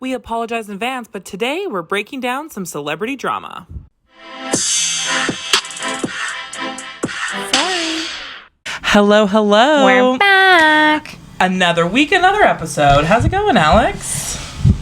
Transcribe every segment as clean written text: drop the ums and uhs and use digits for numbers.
We apologize in advance, but today we're breaking down some celebrity drama. Sorry. Hello. We're back. Another week, another episode. How's it going, Alex?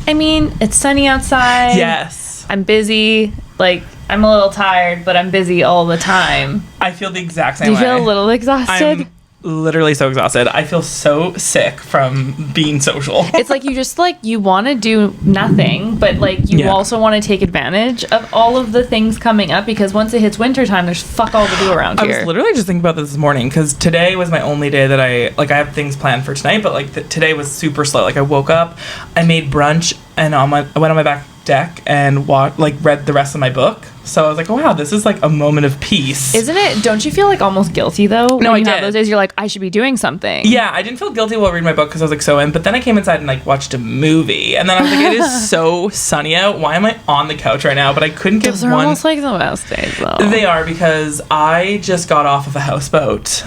I mean, it's sunny outside. Yes. I'm busy. I'm a little tired, but I'm busy all the time. I feel the exact same Do way. you feel a little exhausted? I'm literally so exhausted. I feel so sick from being social. It's like you just you want to do nothing, but you also want to take advantage of all of the things coming up, because once it hits wintertime, there's fuck all to do around here. I was literally just thinking about this morning because today was my only day that I have things planned for tonight, but today was super slow. I woke up, I made brunch, and I went on my back deck and read the rest of my book. So I was like, oh, wow, this is a moment of peace. Isn't it? Don't you feel almost guilty though? No, I did. Have those days you're like, I should be doing something. Yeah, I didn't feel guilty while reading my book because I was so in, but then I came inside and watched a movie, and then I was like, it is so sunny out. Why am I on the couch right now? But I couldn't get Those are almost the best days though. They are, because I just got off of a houseboat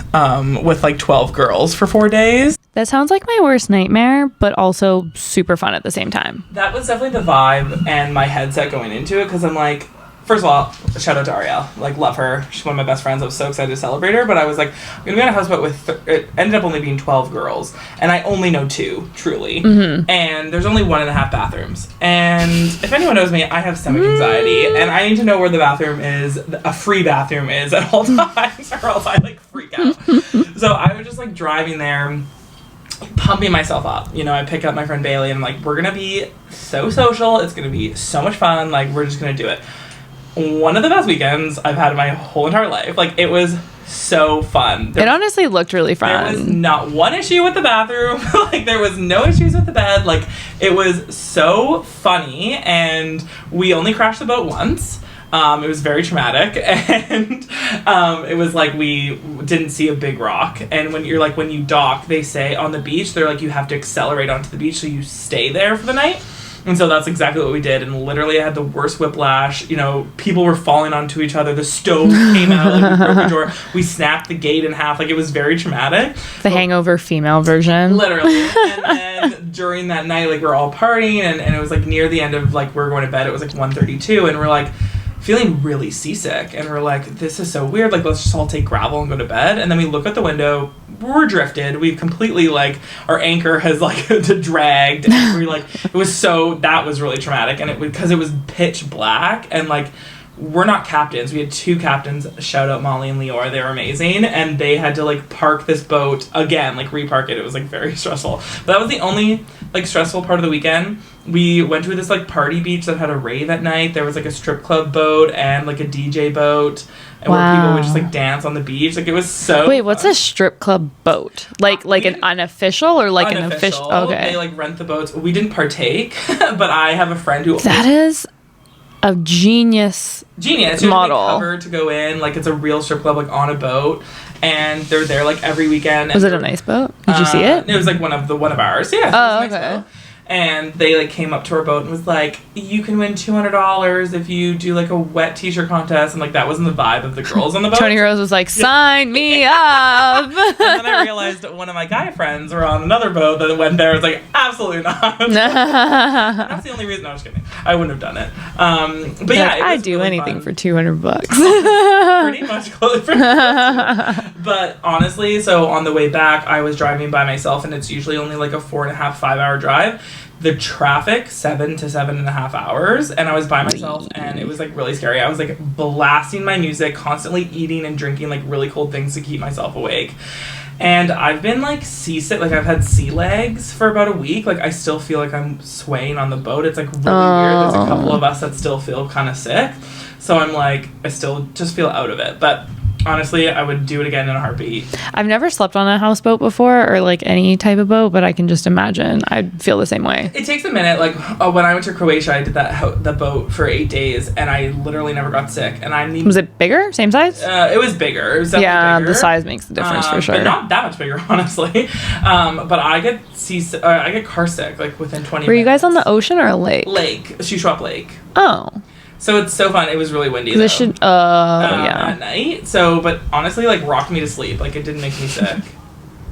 with 12 girls for 4 days. That sounds like my worst nightmare, but also super fun at the same time. That was definitely the vibe and my headset going into it, because I'm first of all, shout out to Ariel. Love her. She's one of my best friends. I was so excited to celebrate her, but I was I'm going to be on a houseboat with, it ended up only being 12 girls, and I only know 2, truly. Mm-hmm. And there's only 1.5 bathrooms. And if anyone knows me, I have stomach anxiety, and I need to know where the bathroom is, a free bathroom is at all times, or else I freak out. So I was just driving there, pumping myself up. I pick up my friend Bailey, and I'm we're gonna be so social, it's gonna be so much fun, we're just gonna do it. One of the best weekends I've had in my whole entire life. It was so fun. It honestly looked really fun. There was not one issue with the bathroom. There was no issues with the bed. It was so funny, and we only crashed the boat once. It was very traumatic, and it was we didn't see a big rock. And when you're when you dock, they say on the beach, they're you have to accelerate onto the beach, so you stay there for the night. And so that's exactly what we did, and literally I had the worst whiplash. People were falling onto each other. The stove came out, we broke the door. We snapped the gate in half. It was very traumatic. The Hangover female version. Literally. And then during that night, we're all partying, and it was near the end of we were going to bed. It was 1:32, and we're feeling really seasick, and we're this is so weird, let's just all take gravel and go to bed. And then we look out the window, we're drifted, we've completely our anchor has dragged, and we're it was so, that was really traumatic. And because it was pitch black, and we're not captains. We had 2 captains, shout out Molly and Leora, they were amazing, and they had to park this boat again, repark it. It was very stressful. But that was the only stressful part of the weekend. We went to this party beach that had a rave at night. There was a strip club boat and a DJ boat, and where people would just dance on the beach. It was so Wait, what's a strip club boat? An unofficial or unofficial. An official? Okay. They rent the boats. We didn't partake, but I have a friend who That is a genius model. Covered to go in, it's a real strip club on a boat, and they're there every weekend. Was it a nice boat? Did you see it? It was one of ours. Yeah. Oh, it was a nice okay. boat. And they came up to our boat and was you can win $200 if you do a wet t-shirt contest, and that wasn't the vibe of the girls on the boat. Tony Rose was sign me up. And then I realized one of my guy friends were on another boat that went there. I was absolutely not. That's the only reason. No, I was kidding. I wouldn't have done it. But yeah, I'd do really anything for $200. Pretty much close. But honestly, so on the way back, I was driving by myself, and it's usually only a 4.5, 5 hour drive. The traffic, 7 to 7.5 hours, and I was by myself, and it was really scary. I was blasting my music, constantly eating and drinking really cold things to keep myself awake. And I've been seasick, I've had sea legs for about a week. I still feel I'm swaying on the boat. It's really weird. There's a couple of us that still feel kind of sick. So I'm I still just feel out of it. But honestly, I would do it again in a heartbeat. I've never slept on a houseboat before, or any type of boat, but I can just imagine I'd feel the same way. It takes a minute. When I went to Croatia, I did the boat for 8 days, and I literally never got sick. And was it bigger? Same size? It was bigger. It was definitely bigger. The size makes the difference for sure. But not that much bigger, honestly. But I get car sick within 20 minutes. Were you guys on the ocean or a lake? Lake, Shuswap Lake. Oh. So it's so fun. It was really windy though. At night. So, but honestly, rocked me to sleep. It didn't make me sick.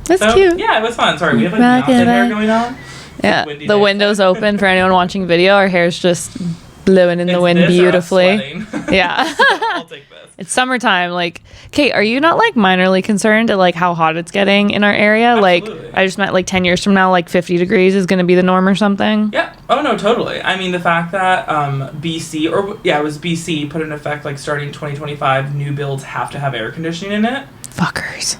That's cute. Yeah, it was fun. Sorry, we have Beyonce hair going on. Yeah, windy the day window's outside. open for anyone watching video. Our hair's just blowing in the It's wind this or us beautifully. sweating. Yeah. I'll take this. It's summertime. Like, Kate, are you not like minorly concerned at like how hot it's getting in our area? Absolutely. Like, I just meant like 10 years from now, like 50 degrees is going to be the norm or something. Yeah. Oh no, totally. I mean, the fact that BC it was BC put in effect like starting 2025, new builds have to have air conditioning in it. Fuckers.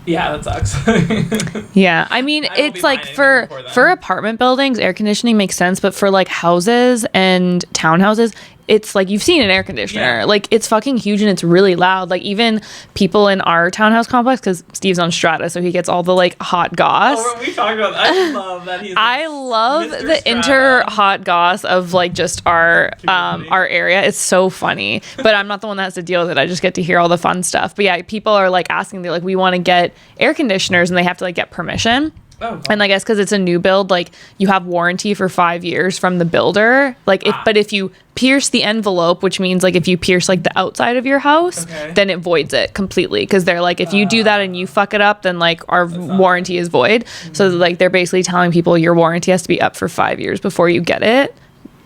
Yeah, that sucks. Yeah, I mean, I won't it's be like buying for anything before then. apartment buildings, air conditioning makes sense, but for like houses and townhouses, it's like you've seen an air conditioner. Yeah. Like it's fucking huge and it's really loud. Like even people in our townhouse complex, because Steve's on strata, so he gets all the like hot goss. Oh, when we talk about that, I love that he's. I love Mr. the Strata. inter hot goss of like just our Community. our area. It's so funny, but I'm not the one that has to deal with it. I just get to hear all the fun stuff. But yeah, people are like asking, they're like, we want to get air conditioners, and they have to like get permission. Oh, cool. And I guess because it's a new build, like you have warranty for 5 years from the builder. Like, but if you pierce the envelope, which means like if you pierce like the outside of your house, Okay. then it voids it completely. Because they're like, if you do that and you fuck it up, then like our warranty is void. So like they're basically telling people your warranty has to be up for 5 years before you get it.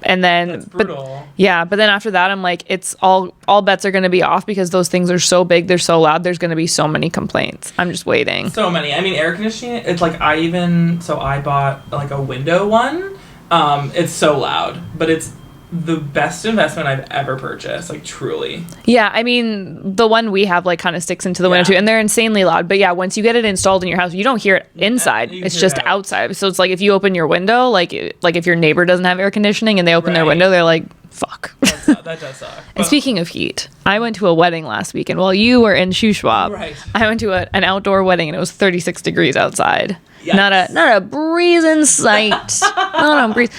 And then, That's brutal. but then after that, I'm like, it's all bets are going to be off because those things are so big, they're so loud. There's going to be so many complaints. I'm just waiting. So many. I mean, air conditioning. It's like I bought like a window one. It's so loud, but it's the best investment I've ever purchased. Like truly. Yeah, I mean, the one we have like kind of sticks into the window too, and they're insanely loud. But yeah, once you get it installed in your house, you don't hear it inside. You can It's hear just it out. outside. So it's like if you open your window, like if your neighbor doesn't have air conditioning and they open their Right. window, they're like, fuck. That does suck. And But- speaking of heat, I went to a wedding last weekend while you were in Shuswap. Right. I went to an outdoor wedding and it was 36 degrees outside. Yikes. Not a breeze in sight. Not a breeze.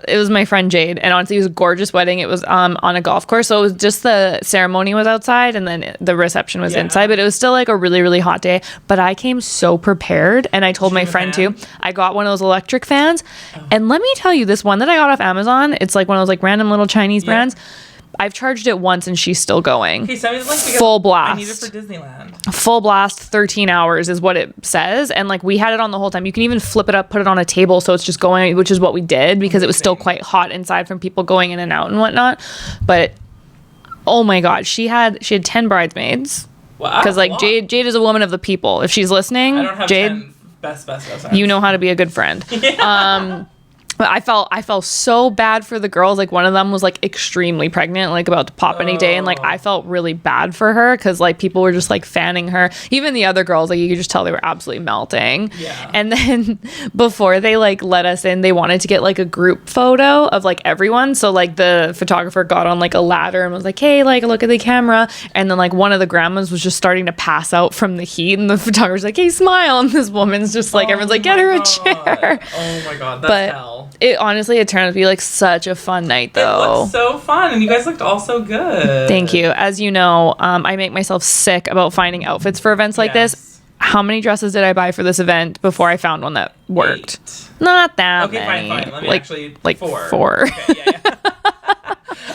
It was my friend Jade, and honestly, it was a gorgeous wedding. It was on a golf course, so it was just the ceremony was outside, and then the reception was inside. But it was still like a really, really hot day. But I came so prepared, and I told my you have a friend fan? too. I got one of those electric fans, and let me tell you, this one that I got off Amazon, it's like one of those like random little Chinese brands. I've charged it once and she's still going. Okay, send me the link because Full blast. I need it for Disneyland. Full blast, 13 hours is what it says. And like we had it on the whole time. You can even flip it up, put it on a table so it's just going, which is what we did because it was still quite hot inside from people going in and out and whatnot. But oh my God, she had 10 bridesmaids. Wow. Because like wow. Jade is a woman of the people. If she's listening, I don't have Jade, 10 best friends. you know how to be a good friend. But I felt so bad for the girls. Like one of them was like extremely pregnant, like about to pop any day, and like I felt really bad for her because like people were just like fanning her. Even the other girls, like you could just tell they were absolutely melting. Yeah. And then before they like let us in, they wanted to get like a group photo of like everyone. So like the photographer got on like a ladder and was like, "Hey, like look at the camera." And then like one of the grandmas was just starting to pass out from the heat, and the photographer's like, "Hey, smile." And this woman's just like, everyone's like, "Get her a chair." Oh my God, that's But hell. it turned out to be like such a fun night It though. looked so fun, and you guys looked all so good. Thank you. As you know, I make myself sick about finding outfits for events like Yes. this. How many dresses did I buy for this event before I found one that worked? 8. Not that Okay, many. fine. Let me like, actually like 4. 4. Okay, yeah.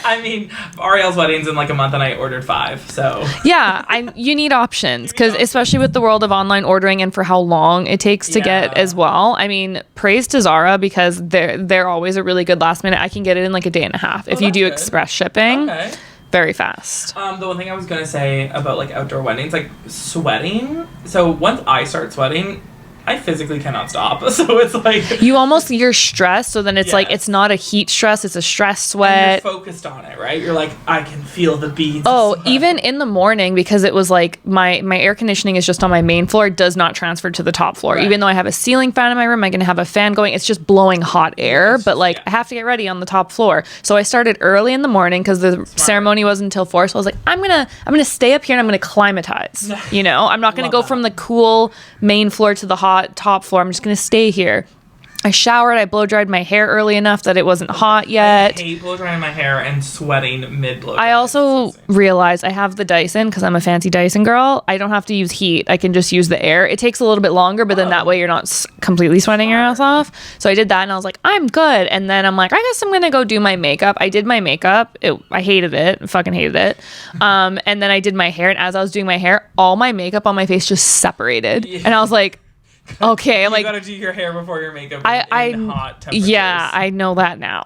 I mean, Ariel's wedding's in like a month, and I ordered 5. So Yeah, you need options because especially with the world of online ordering and for how long it takes to get Yeah. as well. I mean, praise to Zara because they're always a really good last minute. I can get it in like a day and a half if you that's do good. express shipping. okay. Very fast. The one thing I was gonna say about like outdoor weddings, like sweating. So once I start sweating, I physically cannot stop. So it's like You're stressed, so then it's like Yes. it's not a heat stress, it's a stress and sweat. you're focused on it, right? You're like, I can feel the beads. of Oh, sweat. even in the morning, because it was like my air conditioning is just on my main floor, it does not transfer to the top floor. Right. Even though I have a ceiling fan in my room, I can have a fan going. It's just blowing hot air, it's but just- like yeah. I have to get ready on the top floor. So I started early in the morning because the ceremony wasn't until 4. So I was like, I'm gonna stay up here and I'm gonna climatize. You know, I'm not gonna Love go that. from the cool main floor to the hot top floor. I'm just gonna stay here. I showered, I blow dried my hair early enough that it wasn't hot yet. I hate blow drying my hair and sweating mid blow. I also realized I have the Dyson because I'm a fancy Dyson girl. I don't have to use heat. I can just use the air. It takes a little bit longer, but then that way you're not completely sweating your ass off. So I did that and I was like, I'm good. And then I'm like, I guess I'm going to go do my makeup. I did my makeup. I hated it. I fucking hated it. And then I did my hair. And as I was doing my hair, all my makeup on my face just separated. Yeah. And I was like, Okay, I'm You like, gotta do your hair before your makeup in hot temperatures. yeah, I know that now.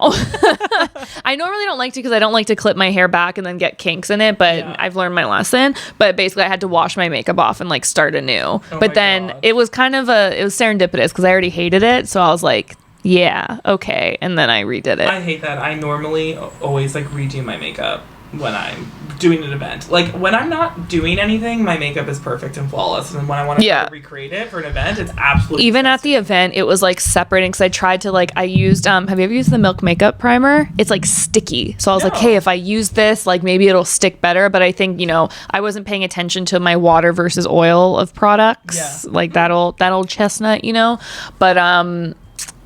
I normally don't like to because I don't like to clip my hair back and then get kinks in it, but I've learned my lesson. But basically, I had to wash my makeup off and like start anew. But then it was kind of it was serendipitous because I already hated it, so I was like, yeah, okay, and then I redid it. I hate that. I normally always like redo my makeup when I'm doing an event. Like when I'm not doing anything, my makeup is perfect and flawless, and when I want to recreate it for an event, it's absolutely even disgusting. at the event it was like separating because I tried to like I used have you ever used the Milk makeup primer? It's like sticky, so I was like, hey, if I use this, like maybe it'll stick better. But I think, you know, I wasn't paying attention to my water versus oil of products, like that old chestnut, you know. But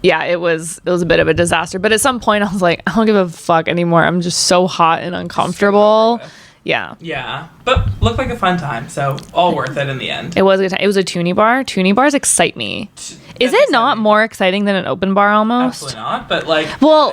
yeah, it was a bit of a disaster. But at some point I was like, I don't give a fuck anymore. I'm just so hot and uncomfortable. Yeah. But looked like a fun time, so all worth it in the end. It was a good time. It was a toonie bar. Toonie bars excite me. Is it not more exciting than an open bar almost? Absolutely not, but like... Well...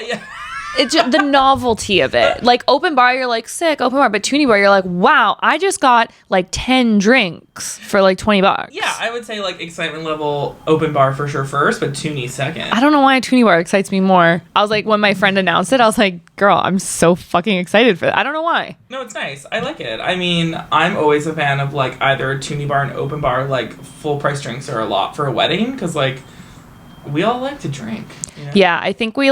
It's just the novelty of it. Like open bar, you're like, sick, open bar. But toonie bar, you're like, wow, I just got like 10 drinks for like $20. Yeah, I would say like excitement level open bar for sure first, but toonie second. I don't know why a toonie bar excites me more. I was like, when my friend announced it, I was like, girl, I'm so fucking excited for that. I don't know why. No, it's nice. I like it. I mean, I'm always a fan of like either a toonie bar and open bar. Like full price drinks are a lot for a wedding because like we all like to drink. You know? Yeah, I think we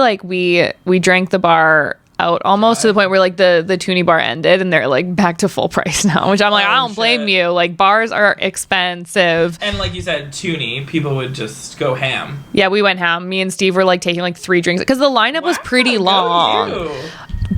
drank the bar out almost to the point where like the toonie bar ended and they're like back to full price now, which I'm like, I don't blame you. Like bars are expensive. And like you said, toonie, people would just go ham. Yeah, we went ham. Me and Steve were like taking like 3 drinks because the lineup was pretty long.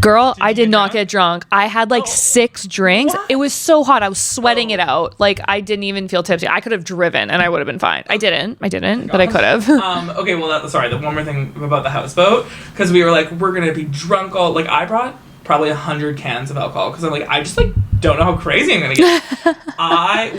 Girl, I did not get drunk. I had like 6 drinks. What? It was so hot. I was sweating it out. Like I didn't even feel tipsy. I could have driven and I would have been fine. I didn't, but I could have. Okay, well, the one more thing about the houseboat, because we were like, we're going to be drunk all, like I brought probably 100 cans of alcohol because I'm like, I just like don't know how crazy I'm going to get.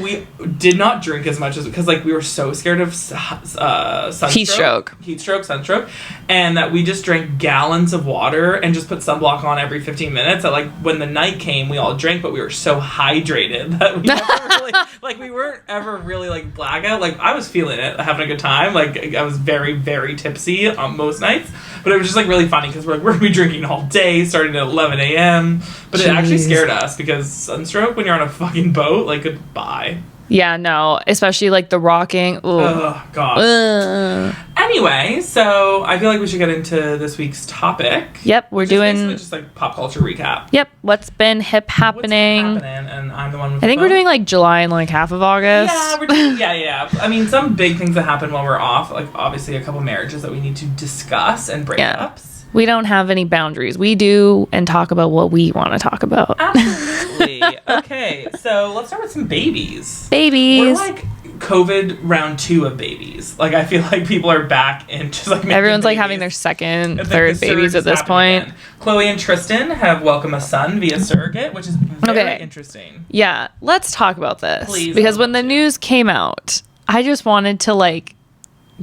We did not drink as much as, because like we were so scared of sunstroke. Heat stroke, sunstroke. And that we just drank gallons of water and just put sunblock on every 15 minutes. That like when the night came, we all drank, but we were so hydrated that we never really, like we weren't ever really like blackout. Like I was feeling it, having a good time. Like I was very, very tipsy on most nights. But it was just like really funny because we're going to be drinking all day, starting at 11 a.m. But it actually scared us because sunstroke when you're on a fucking boat, like goodbye. Yeah, no, especially like the rocking. Ooh. Oh, God. Anyway, so I feel like we should get into this week's topic. Yep, we're doing just like pop culture recap. Yep, what's been happening? And I'm the one with I think we're doing like July and like half of August. Yeah, we're doing, yeah. I mean, some big things that happen while we're off, like obviously a couple marriages that we need to discuss and breakups. Yeah. We don't have any boundaries. We do and talk about what we want to talk about. Absolutely. Okay, so let's start with some babies. Babies. We're like COVID round 2 of babies. Like I feel like people are back and just like everyone's babies. like having their second, third babies at this point. Again. Chloe and Tristan have welcomed a son via surrogate, which is very interesting. Yeah, let's talk about this. Please. Because when the news came out, I just wanted to like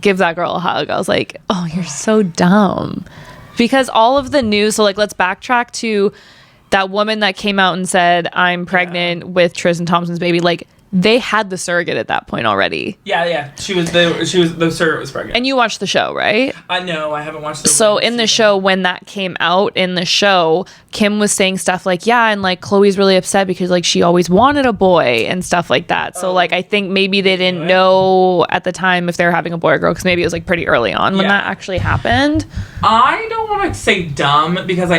give that girl a hug. I was like, oh, you're so dumb. Because all of the news, so like let's backtrack to that woman that came out and said, I'm pregnant with Tristan Thompson's baby. Like they had the surrogate at that point already. Yeah. The surrogate was pregnant. And you watched the show, right? No, I haven't watched the So in the show, when that came out in the show, Kim was saying stuff like, yeah, and like Chloe's really upset because like she always wanted a boy and stuff like that. So like I think maybe they didn't know at the time if they were having a boy or girl because maybe it was like pretty early on when that actually happened. I don't want to say dumb because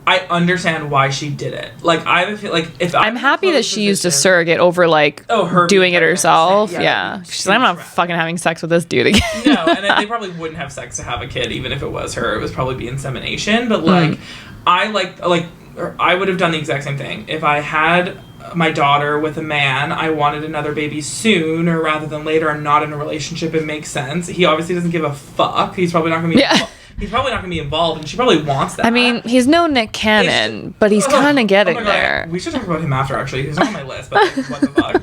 I understand why she did it. Like I feel like if I'm happy that she used a surrogate over like her doing it herself. Yeah. She's like, I'm not fucking having sex with this dude again. No, and they probably wouldn't have sex to have a kid even if it was her. It was probably be insemination. But like I would have done the exact same thing. If I had my daughter with a man, I wanted another baby sooner rather than later. I'm not in a relationship. It makes sense. He obviously doesn't give a fuck. He's probably not going to be He's probably not going to be involved, and she probably wants that. I mean, he's no Nick Cannon, but he's kind of getting there. We should talk about him after, actually. He's not on my list, but like, what the fuck.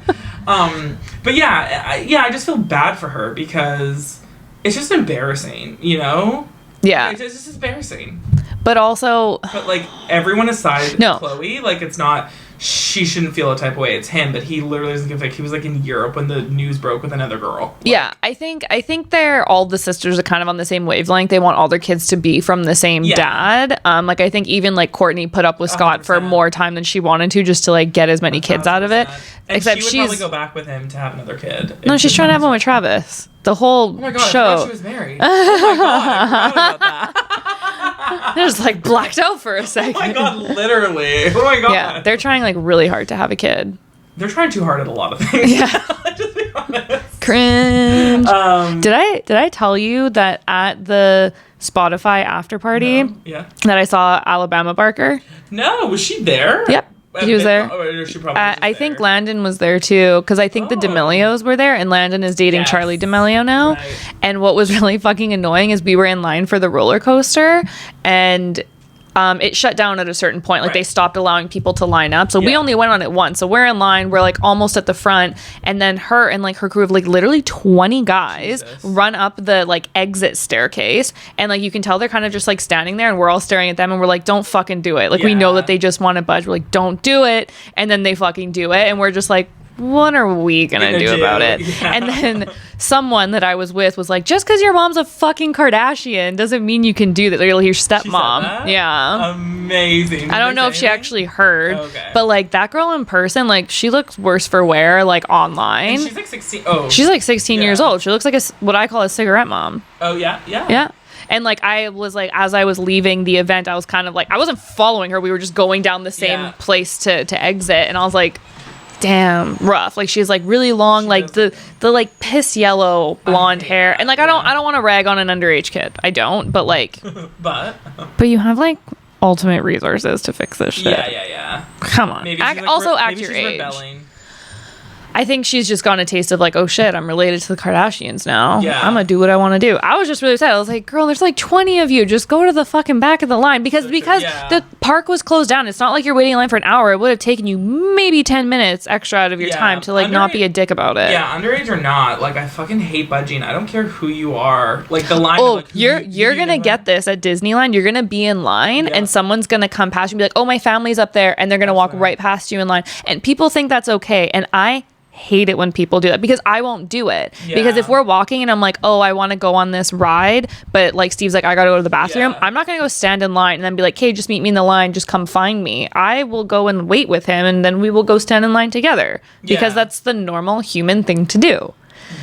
But yeah, I just feel bad for her because it's just embarrassing, you know? Yeah. It's just embarrassing. But also... But, like, everyone aside Chloe, like, it's not... she shouldn't feel a type of way. It's him, but he literally doesn't give a fuck. He was like in Europe when the news broke with another girl. Like, yeah, I think they're all the sisters are kind of on the same wavelength. They want all their kids to be from the same dad. Like I think even like Courtney put up with Scott 100%. For more time than she wanted to, just to like get as many kids out of it. And except she would probably go back with him to have another kid. No, she's trying to have one with Travis. The whole show. I forgot she was married. Oh my god, I forgot about that. They're just like blacked out for a second. Oh my god, literally. Oh my god. Yeah, they're trying like really hard to have a kid. They're trying too hard at a lot of things. Yeah. Just be honest. Cringe. Did I tell you that at the Spotify after party that I saw Alabama Barker? No, was she there? Yep. She was there. I think there. Landon was there too, because I think the D'Amelios were there, and Landon is dating Charlie D'Amelio now. Right. And what was really fucking annoying is we were in line for the roller coaster, and it shut down at a certain point. Like they stopped allowing people to line up. So we only went on it once. So we're in line. We're like almost at the front. And then her and like her crew of like literally 20 guys run up the like exit staircase. And like you can tell they're kind of just like standing there, and we're all staring at them, and we're like, don't fucking do it. Like we know that they just want to budge. We're like, don't do it. And then they fucking do it. And we're just like, what are we gonna do about it? Yeah. And then someone that I was with was like, just because your mom's a fucking Kardashian doesn't mean you can do that. Like, your stepmom. Yeah. Amazing. I don't know if she actually heard, but like that girl in person, like she looks worse for wear, like online. And she's like 16. Oh. She's like 16 years old. She looks like what I call a cigarette mom. Oh, yeah? Yeah. Yeah. And like I was like, as I was leaving the event, I was kind of like, I wasn't following her. We were just going down the same place to exit. And I was like, damn, rough. Like she's like really long, like the like piss yellow blonde hair, and like I don't want to rag on an underage kid. I don't, but like, but you have like ultimate resources to fix this shit. Yeah. Come on. Maybe act your age. Rebelling. I think she's just gotten a taste of like, oh shit, I'm related to the Kardashians now. Yeah. I'm gonna do what I want to do. I was just really upset. I was like, girl, there's like 20 of you. Just go to the fucking back of the line because the park was closed down. It's not like you're waiting in line for an hour. It would have taken you maybe 10 minutes extra out of your time to like not be a dick about it. Yeah, underage or not, like I fucking hate budging. I don't care who you are. Like the line. Oh, you're gonna get this at Disneyland. You're gonna be in line and someone's gonna come past you and be like, oh, my family's up there, and they're gonna walk right past you in line. And people think that's okay, and I hate it when people do that because I won't do it. Because if we're walking and I'm like, oh, I want to go on this ride, but like Steve's like, I gotta go to the bathroom, I'm not gonna go stand in line and then be like, hey, just meet me in the line, just come find me. I will go and wait with him, and then we will go stand in line together because that's the normal human thing to do.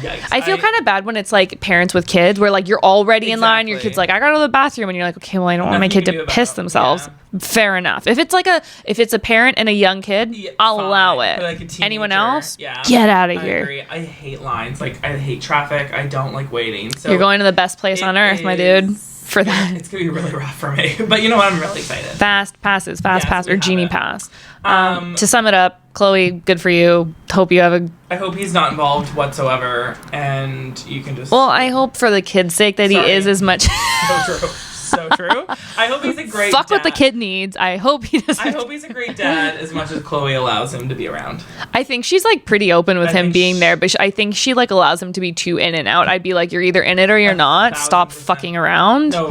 Yikes. I feel kind of bad when it's like parents with kids where like you're already in line, your kid's like, I gotta go to the bathroom, and you're like, okay, well, I don't want my kid to piss themselves. Fair enough. If it's a parent and a young kid, I'll allow it. Like anyone else, get out of here. I agree. I hate lines. Like I hate traffic. I don't like waiting. So you're going to the best place on earth, my dude. For that, it's gonna be really rough for me. But you know what? I'm really excited. Fast passes, or Genie Pass. To sum it up, Chloe, good for you. I hope he's not involved whatsoever, and you can just. Well, I hope for the kid's sake that he is as much. So true. I hope he's a great Fuck dad. what the kid needs. I hope he doesn't. I hope he's a great dad as much as Chloe allows him to be around. I think she's like pretty open with him being there, but I think she like allows him to be too in and out. I'd be like, you're either in it or you're not. Stop fucking around. No.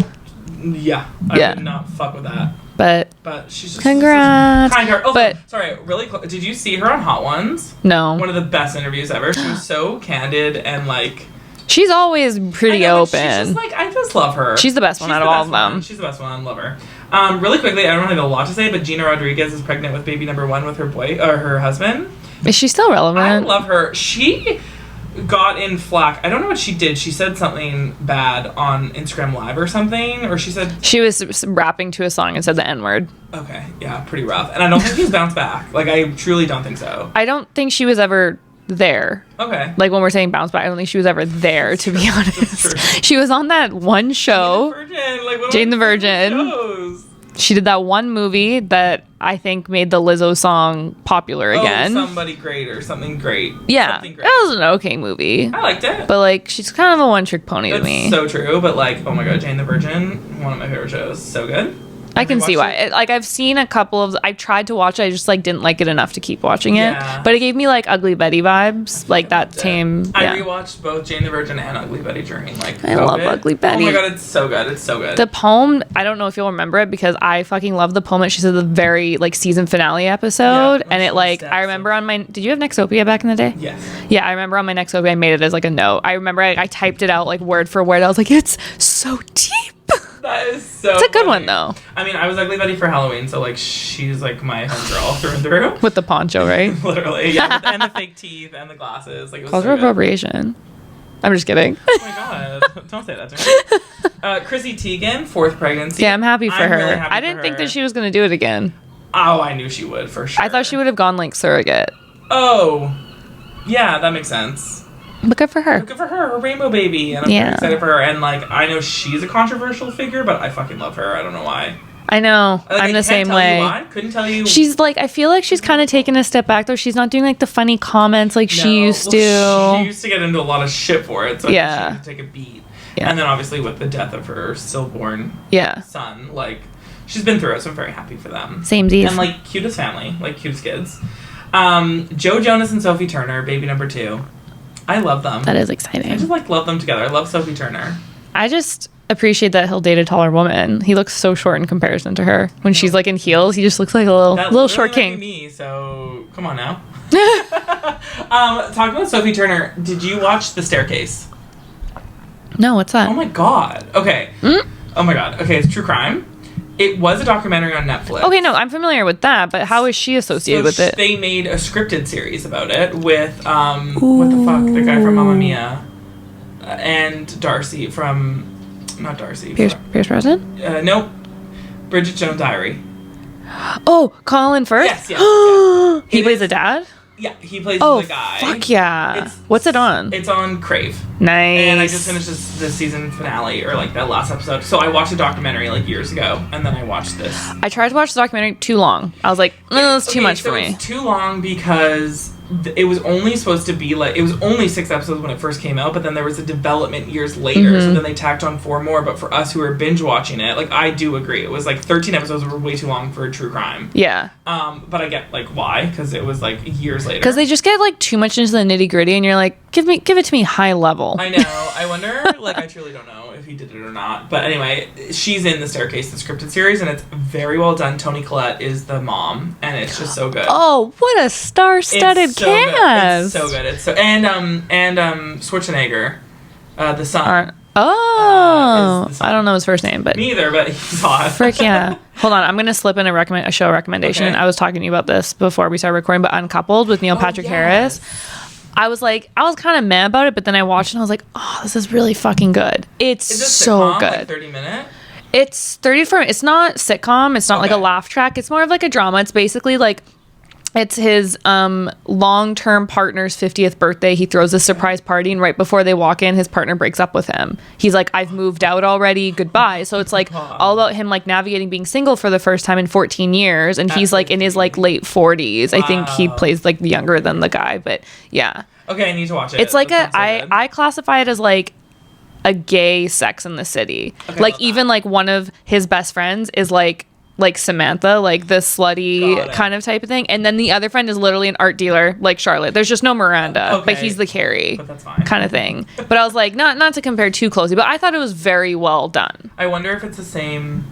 Yeah. I would not fuck with that. But she's just congrats. Kind girl. Oh, sorry, really did you see her on Hot Ones? No. One of the best interviews ever. She was so candid and like. She's always pretty open. She's just like, I just love her. She's the best one out of all of them. She's the best one. I love her. Really quickly, I don't have a lot to say, but Gina Rodriguez is pregnant with baby number 1 with her husband. Is she still relevant? I love her. She got in flack. I don't know what she did. She said something bad on Instagram Live or something, or she was rapping to a song and said the N-word. Okay, yeah, pretty rough. And I don't think he's bounced back. Like, I truly don't think so. I don't think she was ever there. Okay. Like when we're saying bounce back, I don't think she was ever there, to be honest. She was on that one show. Jane the Virgin. She did that one movie that I think made the Lizzo song popular again. Somebody Great or Something Great. Yeah. Something Great. That was an okay movie. I liked it. But like, she's kind of a one-trick pony to me. So true, but like, oh my god, Jane the Virgin, one of my favorite shows. So good. I can see why. I've seen a couple of. I've tried to watch it. I just didn't like it enough to keep watching it. Yeah. But it gave me Ugly Betty vibes. That same. I rewatched both Jane the Virgin and Ugly Betty during I love Ugly Betty. Oh my god, it's so good. It's so good. The poem. I don't know if you'll remember it because I fucking love the poem that she said the very season finale episode, and it I remember on my. Did you have Nexopia back in the day? Yes. Yeah, I remember on my Nexopia I made it as a note. I remember I typed it out word for word. I was like, it's so deep. That is so It's a good one, though. I mean, I was Ugly Betty for Halloween, so, she's, my homegirl through and through. With the poncho, right? Literally, yeah. And the fake teeth and the glasses. It was Cultural appropriation. I'm just kidding. Oh, my God. Don't say that to me. Chrissy Teigen, 4th pregnancy. Yeah, I'm happy for her. Really happy I didn't think that she was going to do it again. Oh, I knew she would, for sure. I thought she would have gone, surrogate. Oh. Yeah, that makes sense. But good for her. Good for her rainbow baby, and I'm very excited for her. And I know she's a controversial figure, but I fucking love her. I don't know why. I know. I'm the same way. Why. Couldn't tell you. She's I feel like she's kind of taken a step back though. She's not doing the funny comments she used to. She used to get into a lot of shit for it, so yeah. she had to take a beat. Yeah. And then obviously with the death of her stillborn son, she's been through it, so I'm very happy for them. Samesies. And cutest family, cutest kids. Joe Jonas and Sophie Turner, baby number 2. I love them. That is exciting. I just love them together. I love Sophie Turner. I just appreciate that he'll date a taller woman. He looks so short in comparison to her. When she's in heels, he just looks like a little short king. Me, so come on now. Talking about Sophie Turner, did you watch The Staircase? No, what's that? Oh my god. Okay. Oh my god. Okay, it's true crime. It was a documentary on Netflix. Okay, no, I'm familiar with that, but how is she associated with it? They made a scripted series about it with, what the fuck, the guy from Mamma Mia, and Darcy from, not Darcy. Pierce Brosnan? Nope. Bridget Jones' Diary. Oh, Colin Firth? Yes. He plays the dad? Yeah, he plays the guy. Fuck yeah. What's it on? It's on Crave. Nice. And I just finished this season finale, or that last episode. So I watched a documentary years ago, and then I watched this. I tried to watch the documentary too long. I was like, it's too much for me. It's too long because it was only supposed to be it was only 6 episodes when it first came out, but then there was a development years later, so then they tacked on 4 more. But for us who were binge watching it, I do agree, it was 13 episodes were way too long for a true crime. Yeah. But I get why, because it was years later. Because they just get too much into the nitty gritty, and you're like, give it to me high level. I know. I wonder. I truly don't know if he did it or not. But anyway, she's in The Staircase, the scripted series, and it's very well done. Toni Collette is the mom, and it's just so good. Oh, what a star-studded cast! It's so good. It's so and Schwarzenegger, the son. I don't know his first name, but me either. But he's hot. Frick yeah! Hold on, I'm gonna slip in a show recommendation. Okay. I was talking to you about this before we started recording, but Uncoupled with Neil Patrick Harris. I was kind of mad about it, but then I watched it and I was like, oh, this is really fucking good. It's so good. 30 minute? It's 30 for, it's not sitcom. It's not a laugh track. It's more of a drama. It's basically it's his long-term partner's 50th birthday. He throws a surprise party, and right before they walk in, his partner breaks up with him. He's like, I've moved out already. Goodbye. So it's all about him navigating being single for the first time in 14 years, and he's in his late 40s. Wow. I think he plays younger than the guy, but yeah. Okay, I need to watch it. It's I classify it as a gay Sex in the City. Okay, even one of his best friends is Samantha, the slutty kind of type of thing. And then the other friend is literally an art dealer, Charlotte. There's just no Miranda, but he's the Carrie kind of thing. But I was not to compare too closely, but I thought it was very well done. I wonder if it's the same,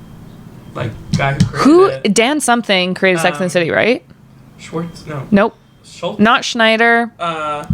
guy who created it. Dan something created Sex in the City, right? Schwartz? No. Nope. Schultz? Not Schneider. Let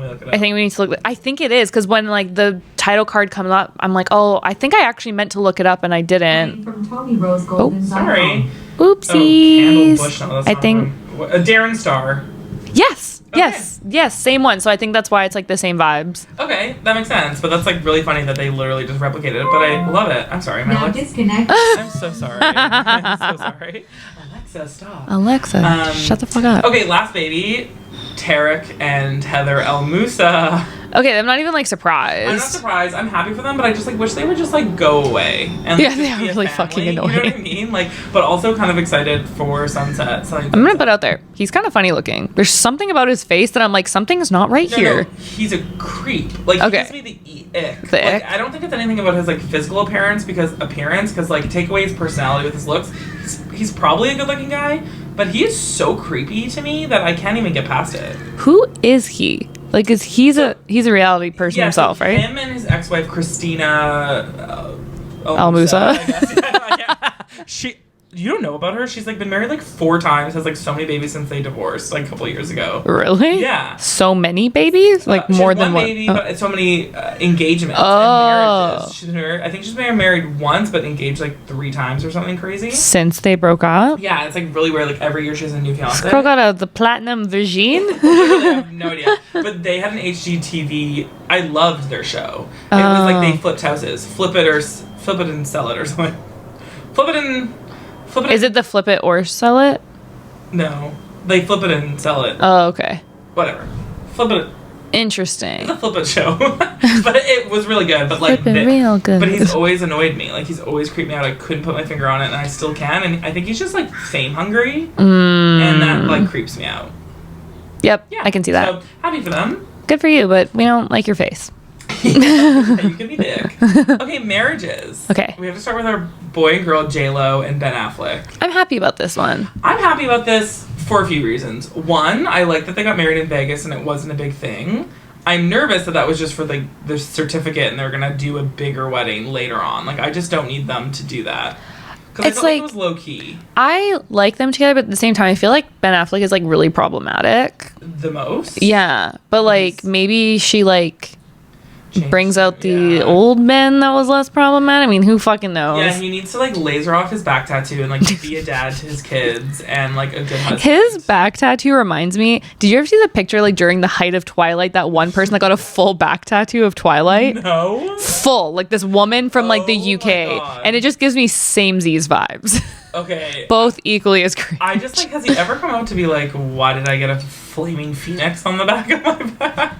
me look it up. I think we need to look. I think it is, because when the title card comes up, I'm oh, I think I actually meant to look it up and I didn't. From Tony Rose Golden. Sorry. Oopsies. Oh, Bush. No, I think Darren Star. Yes. Okay. Yes. Same one. So I think that's why it's the same vibes. Okay, that makes sense. But that's really funny that they literally just replicated it. But I love it. I'm sorry, now disconnect. I'm so sorry. I'm so sorry. Alexa, stop. Alexa, shut the fuck up. Okay, last baby, Tarek and Heather El Moussa. Okay, I'm not even surprised. I'm not surprised. I'm happy for them, but I just wish they would just go away. And they are really fucking annoying. You know what I mean? But also kind of excited for Sunset. I'm gonna put out there, he's kind of funny looking. There's something about his face that I'm something's not right here. No, he's a creep. He gives me the ick. The ick? I don't think it's anything about his like physical appearance because like take away his personality with his looks. He's probably a good-looking guy, but he is so creepy to me that I can't even get past it. Who is he? Like, he's a reality person himself, right? Him and his ex-wife Christina Almusa. I guess. Yeah. You don't know about her? She's like been married like 4 times, has like so many babies since they divorced like a couple years ago. Really? Yeah. So many babies? Like more than one baby, but so many engagements and marriages. She's married. I think she's been married once, but engaged like 3 times or something crazy. Since they broke up? Yeah, it's like really weird. Like every year she has a new fiance. Girl got the platinum vagine? I have no idea. But they had an HGTV. I loved their show. It was like they flipped houses. Flip it and sell it or something. Flip it. Is it the flip it or sell it? No. They flip it and sell it. Oh, okay. Whatever. Flip it. Interesting. It's a flip it show. But it was really good. But like real good. But he's always annoyed me. Like he's always creeped me out. I couldn't put my finger on it and I still can. And I think he's just like fame hungry. And that like creeps me out. Yep. Yeah. I can see that. So happy for them. Good for you, but we don't like your face. You can be dick. Okay, marriages. Okay. We have to start with our boy and girl, J-Lo and Ben Affleck. I'm happy about this one. I'm happy about this for a few reasons. One, I like that they got married in Vegas and it wasn't a big thing. I'm nervous that was just for the certificate and they're going to do a bigger wedding later on. Like, I just don't need them to do that. Because I felt like it was low-key. I like them together, but at the same time, I feel like Ben Affleck is, like, really problematic. The most? Yeah. But, like, maybe she, like... brings out the old men that was less problematic. I mean, who fucking knows? Yeah, he needs to like laser off his back tattoo and like be a dad to his kids and like a good husband. His back tattoo reminds me. Did you ever see the picture like during the height of Twilight? That one person that got a full back tattoo of Twilight. No. Full, like this woman from like the UK, and it just gives me samesies vibes. Okay. Both equally as creepy. I just like, has he ever come out to be like, why did I get a flaming phoenix on the back of my back?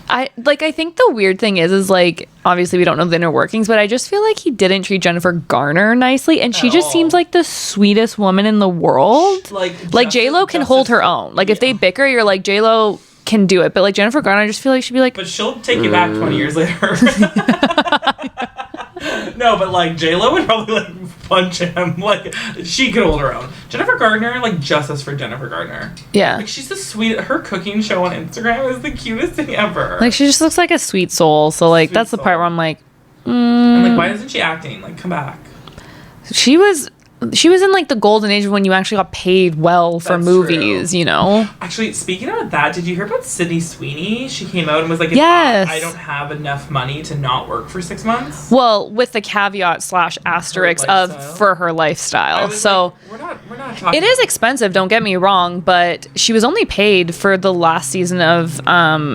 I think the weird thing is like, obviously we don't know the inner workings, but I just feel like he didn't treat Jennifer Garner nicely, and she just seems like the sweetest woman in the world. Like J-Lo can hold her own. Like if they bicker, you're like, J-Lo can do it, but like Jennifer Garner, I just feel like she'd be like, but she'll take you back 20 years later. No, but like J-Lo would probably like punch him. Like she could hold her own. Jennifer Gardner, like justice for Jennifer Gardner. Yeah, like she's the sweet. Her cooking show on Instagram is the cutest thing ever. Like she just looks like a sweet soul. So like that's the part where I'm like, and like why isn't she acting? Like come back. She was in like the golden age when you actually got paid well for movies, you know? Actually, speaking about that, did you hear about Sydney Sweeney? She came out and was like, yes. I don't have enough money to not work for 6 months. Well, with the caveat / asterisk of for her lifestyle. So like, we're not talking. It is expensive, don't get me wrong, but she was only paid for the last season of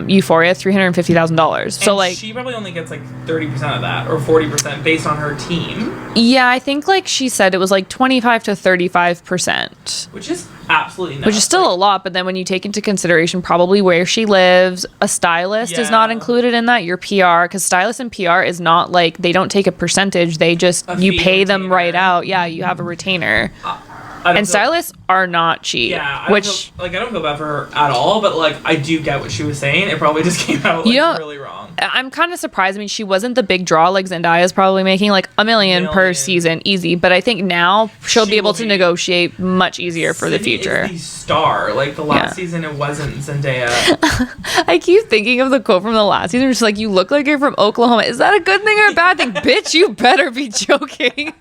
Euphoria $350,000. So like she probably only gets like 30% of that or 40% based on her team. Yeah, I think like she said it was like 25 to 35%, which is absolutely nuts. Which is still a lot, but then when you take into consideration probably where she lives, a stylist is not included in that, your PR, because stylist and PR is not like, they don't take a percentage, they just, you pay them right out. Yeah, you have a retainer. And stylists are not cheap. Yeah, I don't feel bad for her at all, but like I do get what she was saying. It probably just came out like, really wrong. I'm kind of surprised. I mean, she wasn't the big draw like Zendaya's probably making like $1 million per season, easy. But I think now she'll be able to negotiate much easier for the future. Is the star. Like the last season, it wasn't Zendaya. I keep thinking of the quote from the last season, which is like, "You look like you're from Oklahoma." Is that a good thing or a bad thing? Bitch, you better be joking.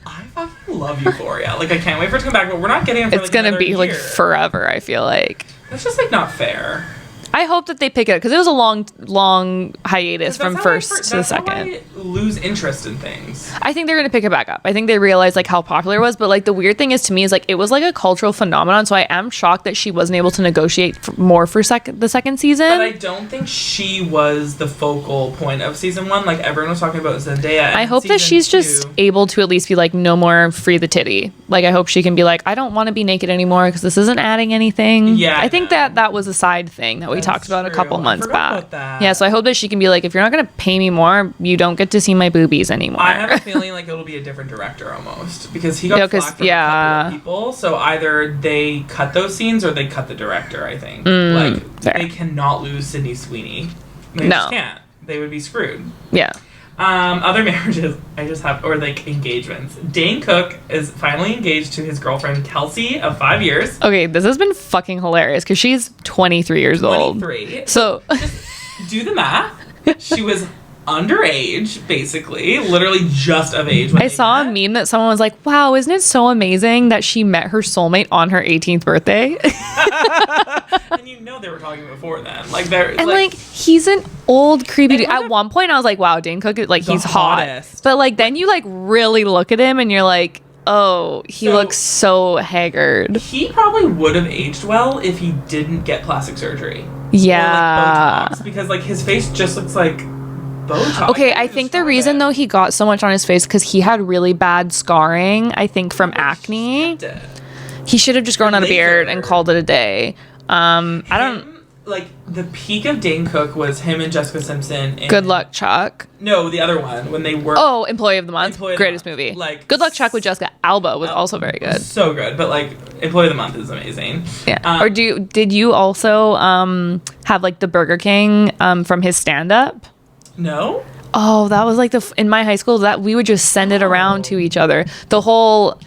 I fucking love Euphoria. Like, I can't wait for it to come back, but we're not getting it for, it's gonna be like forever, I feel like. That's just like not fair. I hope that they pick it up because it was a long hiatus from first to the second. I lose interest in things. I think they're gonna pick it back up. I think they realized like how popular it was, but like the weird thing is to me is like it was like a cultural phenomenon. So I am shocked that she wasn't able to negotiate more for the second season. But I don't think she was the focal point of season 1. Like everyone was talking about Zendaya. I hope that she's just able to at least be like, no more free the titty. Like, I hope she can be like, I don't want to be naked anymore because this isn't adding anything. Yeah, I think that was a side thing that we talked about a couple months I forgot back. about that. Yeah, so I hope that she can be like, if you're not going to pay me more, you don't get to see my boobies anymore. I have a feeling like it'll be a different director almost, because he got Yeah, flack 'cause- from a couple of people. So either they cut those scenes or they cut the director, I think. fair. They cannot lose Sydney Sweeney. They just can't. They would be screwed. Yeah. Other marriages I just have, or like engagements. Dane Cook is finally engaged to his girlfriend Kelsey of 5 years. Okay, this has been fucking hilarious because she's 23 years old. 23. So Just do the math. She was underage, basically, literally just of age. When I saw a meme that someone was like, wow, isn't it so amazing that she met her soulmate on her 18th birthday? And you know they were talking before then. Like they're And like he's an old creepy dude. And At one point I was like, wow, Dane Cook is like, The he's hot. hottest. But like then you like really look at him and you're like, oh, he So- looks so haggard. he probably would have aged well if he didn't get plastic surgery. Yeah. Or like Botox, because like his face just looks like Botox. Okay, I think the reason though he got so much on his face because he had really bad scarring, I think, from acne. He should have just grown out a beard and called it a day. I don't. Like the peak of Dane Cook was him and Jessica Simpson. In, Good Luck Chuck. No, the other one when they were. Oh, Employee of the Month. Employee of the Greatest Month. movie. Like Good Luck Chuck with Jessica Alba was also very good. So good, but like Employee of the Month is amazing. Yeah. Or did you also have like the Burger King from his stand up? No. Oh, that was like in my high school that we would just send it around to each other. The whole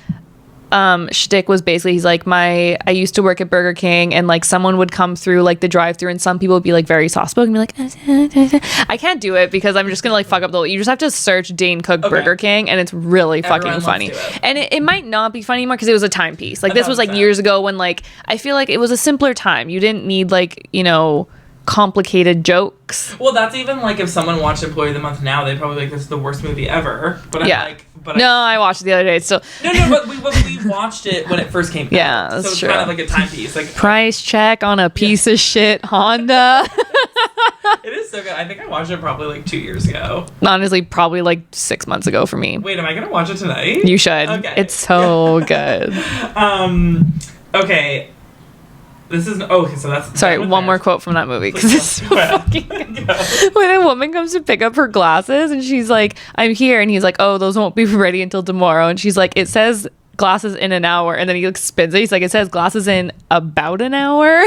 shtick was basically he's like I used to work at Burger King and like someone would come through like the drive-thru and some people would be like very soft spoken and be like I can't do it because I'm just gonna like fuck up you just have to search Dane Cook Burger King and it's really fucking funny. And it might not be funny anymore because it was a timepiece. Like this was like years ago when like I feel like it was a simpler time. You didn't need like, you know, complicated jokes. Well, that's even like if someone watched Employee of the Month now, they'd probably be like, this is the worst movie ever. But Yeah. I'm like, I watched it the other day. It's still but we watched it when it first came out. Yeah, that's so it's true. kind of like a timepiece. Like price check on a piece of shit Honda. it is so good. I think I watched it probably like 2 years ago. Honestly, probably like 6 months ago for me. Wait, am I gonna watch it tonight? You should. Okay. It's so good. Okay. This is okay. So that's Sorry. One more quote from that movie because it's so Go ahead. fucking good. When a woman comes to pick up her glasses and she's like, "I'm here," and he's like, "Oh, those won't be ready until tomorrow," and she's like, "It says glasses in an hour," and then he like spins it. He's like, "It says glasses in about an hour."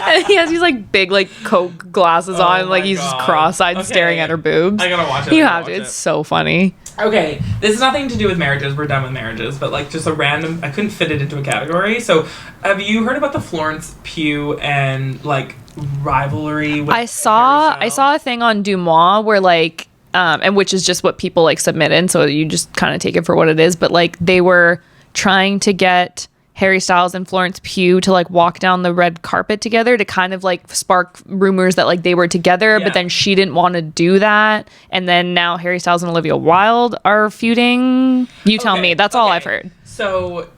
And he has these like big like Coke glasses Oh on, like my he's just God. cross-eyed Okay. staring at her boobs. I gotta watch it. You I have gotta to. watch It's so funny. Okay, this has nothing to do with marriages. We're done with marriages, but like just a random. I couldn't fit it into a category. So, have you heard about the Florence Pugh and like rivalry? With I saw Harry Styles? a thing on Dumois where like and which is just what people like submit in, so you just kind of take it for what it is, but like they were trying to get Harry Styles and Florence Pugh to like walk down the red carpet together to kind of like spark rumors that like they were together, Yeah. but then she didn't want to do that, and then now Harry Styles and Olivia Wilde are feuding. You tell me. That's all I've heard. So,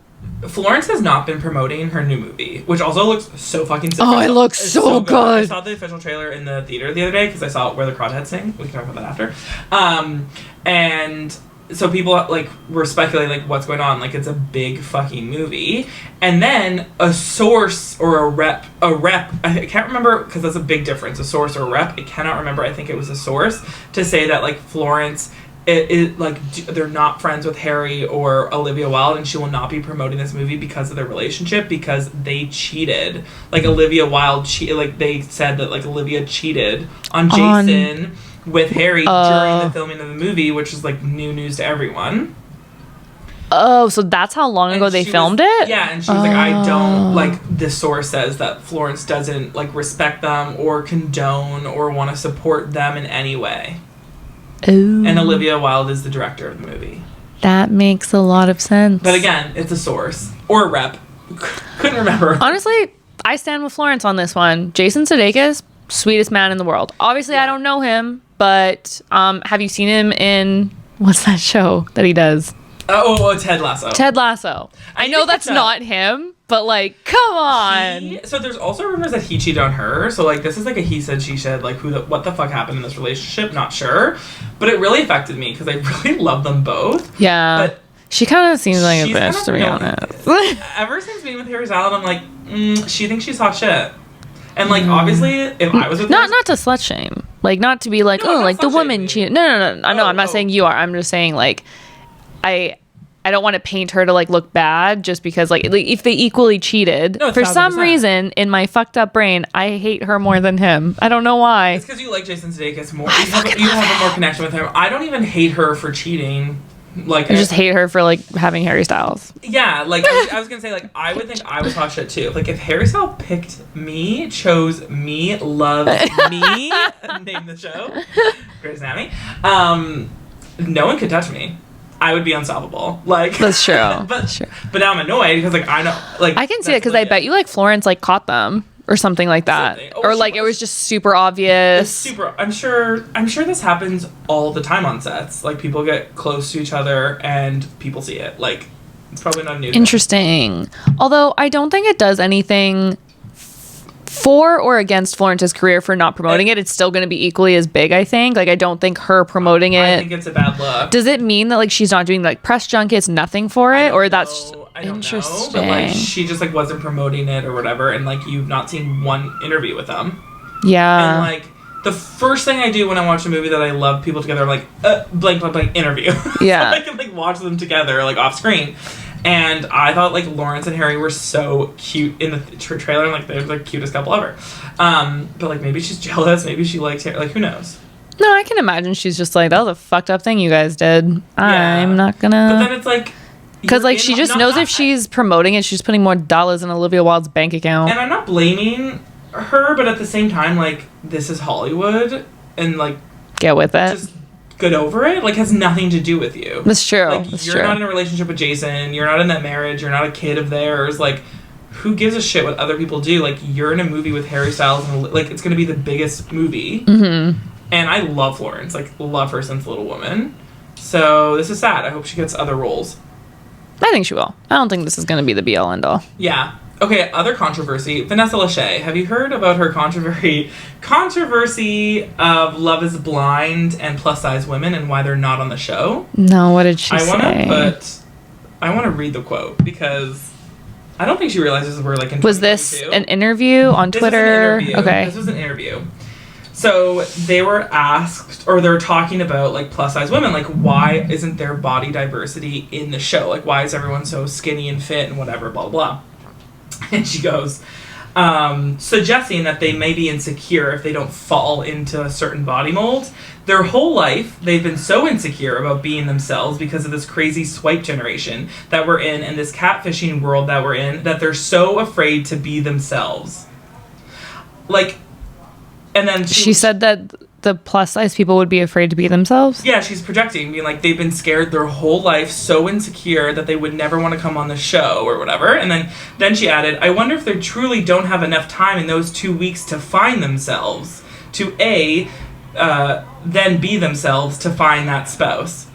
Florence has not been promoting her new movie, which also looks so fucking sick. Oh, it looks It's so good. I saw the official trailer in the theater the other day because I saw Where the Crawdads Sing. We can talk about that after. And so people like were speculating like what's going on, like it's a big fucking movie, and then a source or a rep I can't remember because that's a big difference, a source or a rep, I cannot remember, I think it was a source, to say that like Florence it like they're not friends with Harry or Olivia Wilde and she will not be promoting this movie because of their relationship because they cheated. Like Olivia Wilde like they said that like Olivia cheated on Jason with Harry during the filming of the movie, which is like new news to everyone. Oh, so that's how long ago they filmed it? Yeah, and she was like, I don't, like, the source says that Florence doesn't, like, respect them or condone or want to support them in any way. Ooh. And Olivia Wilde is the director of the movie. That makes a lot of sense. But again, it's a source. Or a rep. Couldn't remember. Honestly, I stand with Florence on this one. Jason Sudeikis, sweetest man in the world. Obviously, I don't know him, but have you seen him in, what's that show that he does? Ted Lasso. Ted Lasso. I know that's not him, but like, come on. So there's also rumors that he cheated on her. So like, this is like a he said, she said. Like, what the fuck happened in this relationship? Not sure. But it really affected me because I really love them both. Yeah. But She kind of seems like a She's bitch, to be honest. Ever since being with Harry Styles, I'm like, she thinks she's hot shit. And, like, obviously, if I was with not to slut shame. Like, not to be like, No, oh, like, the woman slut-shaming. cheated. No, I'm not saying you are. I'm just saying, like, I don't want to paint her to, like, look bad just because, like if they equally cheated. No, for some 1000%. reason, in my fucked up brain, I hate her more than him. I don't know why. It's because you like Jason Sudeikis more. You have a more connection with him. I don't even hate her for cheating. Like, I just hate her for, like, having Harry Styles. Yeah, like, I was gonna say, like, I would think I was hot shit too. Like, if Harry Styles picked me, chose me, loved me, name the show, Grey's Anatomy, no one could touch me. I would be unstoppable. Like, That's true. But now I'm annoyed because, like, I know, like, I can see it because I bet you, like, Florence, like, caught them or something like that. Something. Oh, Or, she like, it was- was just super obvious. It's super. I'm sure this happens all the time on sets. Like, people get close to each other and people see it. Like, it's probably not new. Interesting. Although I don't think it does anything for or against Florence's career for not promoting it. It's still going to be equally as big, I think. Like, I don't think her promoting it. I think it's a bad look. Does it mean that, like, she's not doing, like, press junkets, nothing for it? Or that's I don't interesting. know, but, like, she just, like, wasn't promoting it or whatever, and, like, you've not seen one interview with them. Yeah. And, like, the first thing I do when I watch a movie that I love people together, I'm like, blank, blank, blank, interview. Yeah. So I can, like, watch them together, like, off screen. And I thought, like, Lawrence and Harry were so cute in the trailer. Like, they're the cutest couple ever. But, like, maybe she's jealous. Maybe she likes Harry. Like, who knows? No, I can imagine she's just like, that was a fucked up thing you guys did. I'm not gonna... But then it's like... Because, like, she you're just in- knows not- if she's promoting it, she's putting more dollars in Olivia Wilde's bank account. And I'm not blaming her, but at the same time, like, this is Hollywood. And, like... Get with it. Just get over it. Like, has nothing to do with you. That's true. Like, That's you're true. not in a relationship with Jason. You're not in that marriage. You're not a kid of theirs. Like, who gives a shit what other people do? Like, you're in a movie with Harry Styles, and, like, it's gonna be the biggest movie. Mm-hmm. And I love Florence. Like, love her since Little Woman. So, this is sad. I hope she gets other roles. I think she will. I don't think this is going to be the be-all, end-all. Yeah. Okay, other controversy. Vanessa Lachey. Have you heard about her controversy of Love is Blind and plus-size women and why they're not on the show? No, what did she say? I want to read the quote because I don't think she realizes we're, like, in Was this 2022. an interview on This was an Twitter? interview. Okay. This was an interview. So they were asked, or they're talking about, like, plus-size women. Like, why isn't there body diversity in the show? Like, why is everyone so skinny and fit and whatever, blah, blah. And she goes, suggesting that they may be insecure if they don't fall into a certain body mold. Their whole life, they've been so insecure about being themselves because of this crazy swipe generation that we're in and this catfishing world that we're in that they're so afraid to be themselves. Like, and then She said that the plus-size people would be afraid to be themselves? yeah, she's projecting, being like, they've been scared their whole life, so insecure that they would never want to come on the show or whatever. And then she added, I wonder if they truly don't have enough time in those 2 weeks to find themselves, to then be themselves to find that spouse.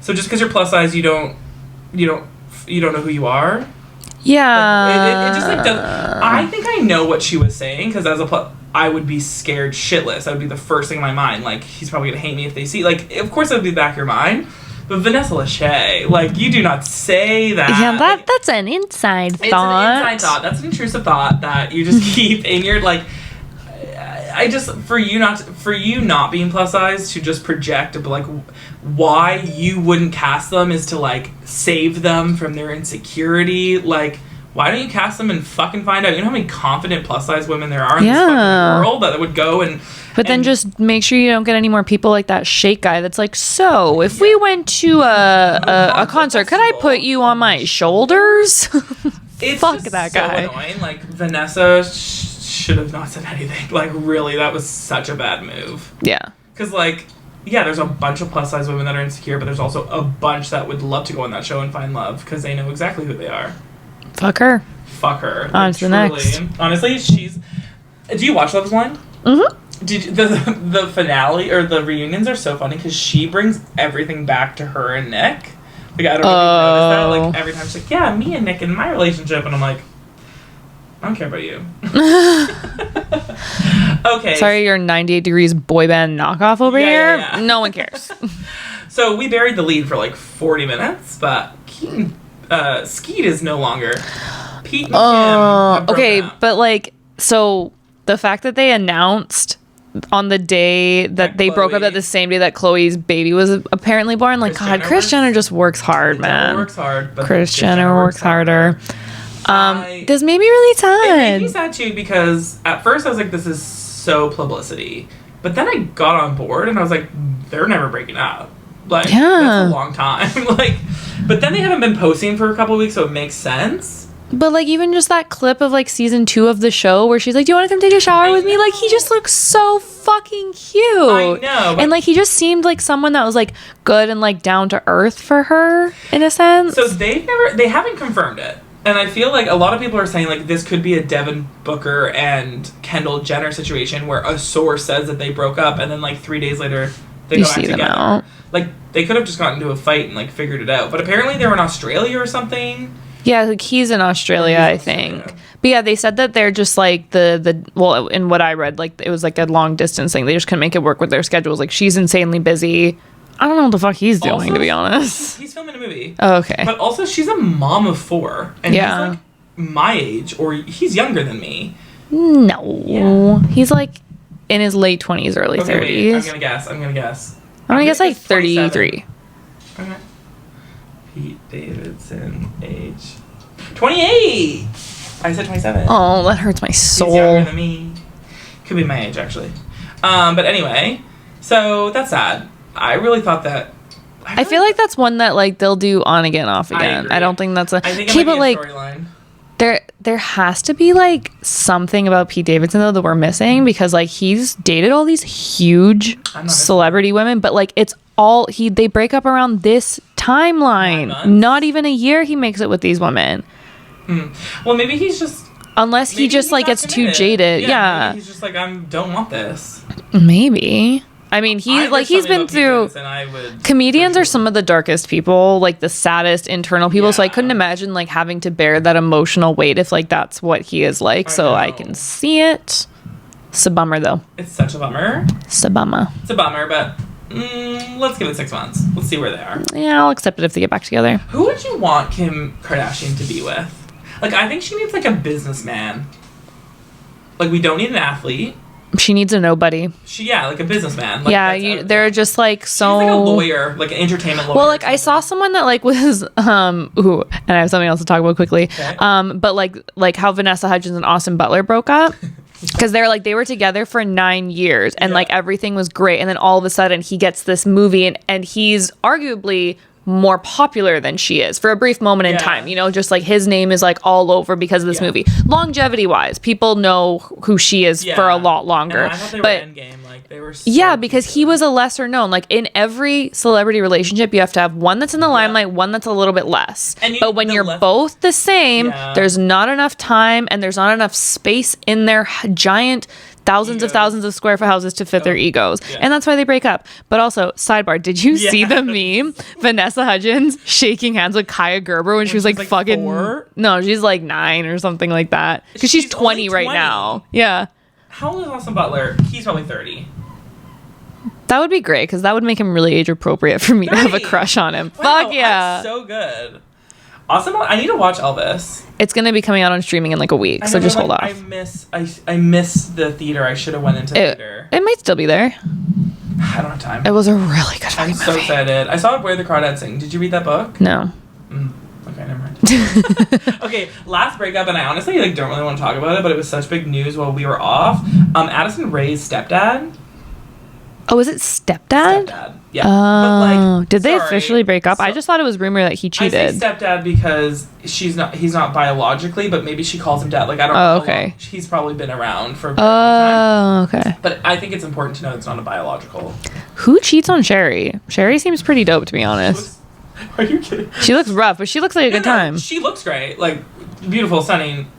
So just because you're plus size, you don't know who you are. Yeah. It just, like, does, I think I know what she was saying, because as a I would be scared shitless. That would be the first thing in my mind. Like, he's probably gonna hate me if they see. Like, of course, that would be back of your mind. But Vanessa Lachey, like, you do not say that. Yeah, Like, that's an inside thought. it's an inside thought. That's an intrusive thought that you just keep in your, like. I just, for you not being plus size, to just project, like, why you wouldn't cast them is to, like, save them from their insecurity. Like, why don't you cast them and fucking find out? You know how many confident plus size women there are in this fucking world that would go and. But then just make sure you don't get any more people like that Shake guy that's like, so if we went to a concert, could I put you on my shoulders? It's Fuck just that so guy. annoying. Like, Vanessa should have not said anything. Like, really, that was such a bad move. Yeah. Because, like, yeah, there's a bunch of plus size women that are insecure, but there's also a bunch that would love to go on that show and find love because they know exactly who they are. Fuck her. Fuck her. Like, On to the next. Honestly, she's. Do you watch Love is Blind? Mm-hmm. The finale or the reunions are so funny because she brings everything back to her and Nick. Like, I don't know if you noticed that. Like, every time she's like, yeah, me and Nick in my relationship, and I'm like, I don't care about you. Okay. Sorry, your 98 Degrees boy band knockoff over here. Yeah. No one cares. So we buried the lead for like 40 minutes, but Keaton, Skeet is no longer. Pete and Kim have broken Okay, up. but like, so the fact that they announced on the day that they broke up, Chloe- at the same day that Chloe's baby was apparently born, like, Kris God, Jenner Kris works- Jenner just works hard, The devil man. works hard, but Kris Jenner works harder. I- This made me really It made me sad. sad too because at first I was like, this is so publicity. But then I got on board and I was like, they're never breaking up. Like, Yeah. that's a long time. Like, but then they haven't been posting for a couple of weeks, so it makes sense. But like, even just that clip of like season 2 of the show where she's like, "Do you want to come take a shower I with me?" Like, he know. just looks so fucking cute. I know, but- And like, he just seemed like someone that was like good and like down to earth for her in a sense. So they haven't confirmed it. And I feel like a lot of people are saying like this could be a Devin Booker and Kendall Jenner situation where a source says that they broke up and then like 3 days later they You go back see them together. out. Like they could have just gotten into a fight and like figured it out. But apparently they were in Australia or something. Yeah, like he's in Australia, He's in I Australia. think. But yeah, they said that they're just like the well, in what I read, like it was like a long distance thing. They just couldn't make it work with their schedules. Like she's insanely busy. I don't know what the fuck he's doing, Also, to be honest. He's filming a movie. Oh, okay. But also she's a mom of 4. And Yeah. he's like my age or he's younger than me. No. Yeah. He's like in his late 20s, early Okay, 30s. wait, I'm gonna guess. I'm gonna guess like 27. 33. Okay. Pete Davidson, age 28. I said 27. Oh, that hurts my He's younger soul. than me. Could be my age actually. But anyway, so that's sad. I really thought that. I feel like that's one that like they'll do on again, off I again. agree. I don't think that's a. I think it Okay, might but be like a storyline. there has to be like something about Pete Davidson though that we're missing because like he's dated all these huge I'm not celebrity women, but like it's all they break up around this 9 timeline. months? Not even a year he makes it with these women. Well, maybe he's just. Unless he maybe just he's like not gets too committed. jaded. Maybe Yeah. he's just like don't want this. Maybe. I mean, I he's heard like he's something been about Pete through Davidson, I would comedians for are sure. some of the darkest people, like the saddest internal people. So I Yeah. couldn't imagine like having to bear that emotional weight if like that's what he is like. So I know. can see it. It's a bummer though. It's such a bummer. It's a bummer. It's a bummer, but let's give it 6 months. Let's see where they are. Yeah, I'll accept it if they get back together. Who would you want Kim Kardashian to be with? Like, I think she needs like a businessman. Like, we don't need an athlete. She needs a nobody. Like a businessman. Like, Yeah, that's out they're just like She's so. like a lawyer, like an entertainment lawyer. Well, like I saw someone that like was ooh, and I have something else to talk about quickly. Okay. But like how Vanessa Hutchins and Austin Butler broke up. Because they were together for 9 years and Yeah. like everything was great, and then all of a sudden he gets this movie and he's arguably more popular than she is for a brief moment in Yeah. time, you know, just like his name is like all over because of this Yeah. movie. Longevity wise, people know who she is for a lot longer. And I thought they but were endgame. Like, they were so yeah, because he popular. was a lesser known. Like in every celebrity relationship, you have to have one that's in the limelight, one that's a little bit less. And But when the you're less- both the same, Yeah. there's not enough time and there's not enough space in their giant thousands of Egos. thousands of square foot houses to fit their egos. Yeah. And that's why they break up. But also, sidebar, did you see the Yeah. meme? Vanessa Hudgens shaking hands with Kaya Gerber when she was like, like fucking 4? No, she's like 9 or something like that. Because she's She's only 20 right 20. now. Yeah. How old is Austin Butler? He's probably 30. That would be great because that would make him really age appropriate for me to have a 30. crush on him. Wow, Fuck yeah. that's so good. Austin Butler, I need to watch Elvis. It's going to be coming out on streaming in like a week, I so know, just but, hold like, off. I miss the theater. I should have went into theater. It might still be there. I don't have time. It was a really good I'm fucking so movie. excited. I saw Where the Crawdads Sing. Did you read that book? No. Okay, never mind. Okay, last breakup, and I honestly like don't really want to talk about it, but it was such big news while we were off. Addison Rae's stepdad. Oh, is it stepdad? Stepdad. Yeah. Oh, did they sorry. officially break up? I So- just thought it was rumor that he I say cheated. stepdad because he's not biologically, but maybe she calls him dad. Like I don't know. Oh, how okay. long- He's probably been around for a very long time. Oh, okay. But I think it's important to know it's not a biological. Who cheats on Sherry? Sherry seems pretty dope, to be honest. Are you kidding? She looks rough, but she looks like a good No, time. She looks great. Like beautiful, stunning,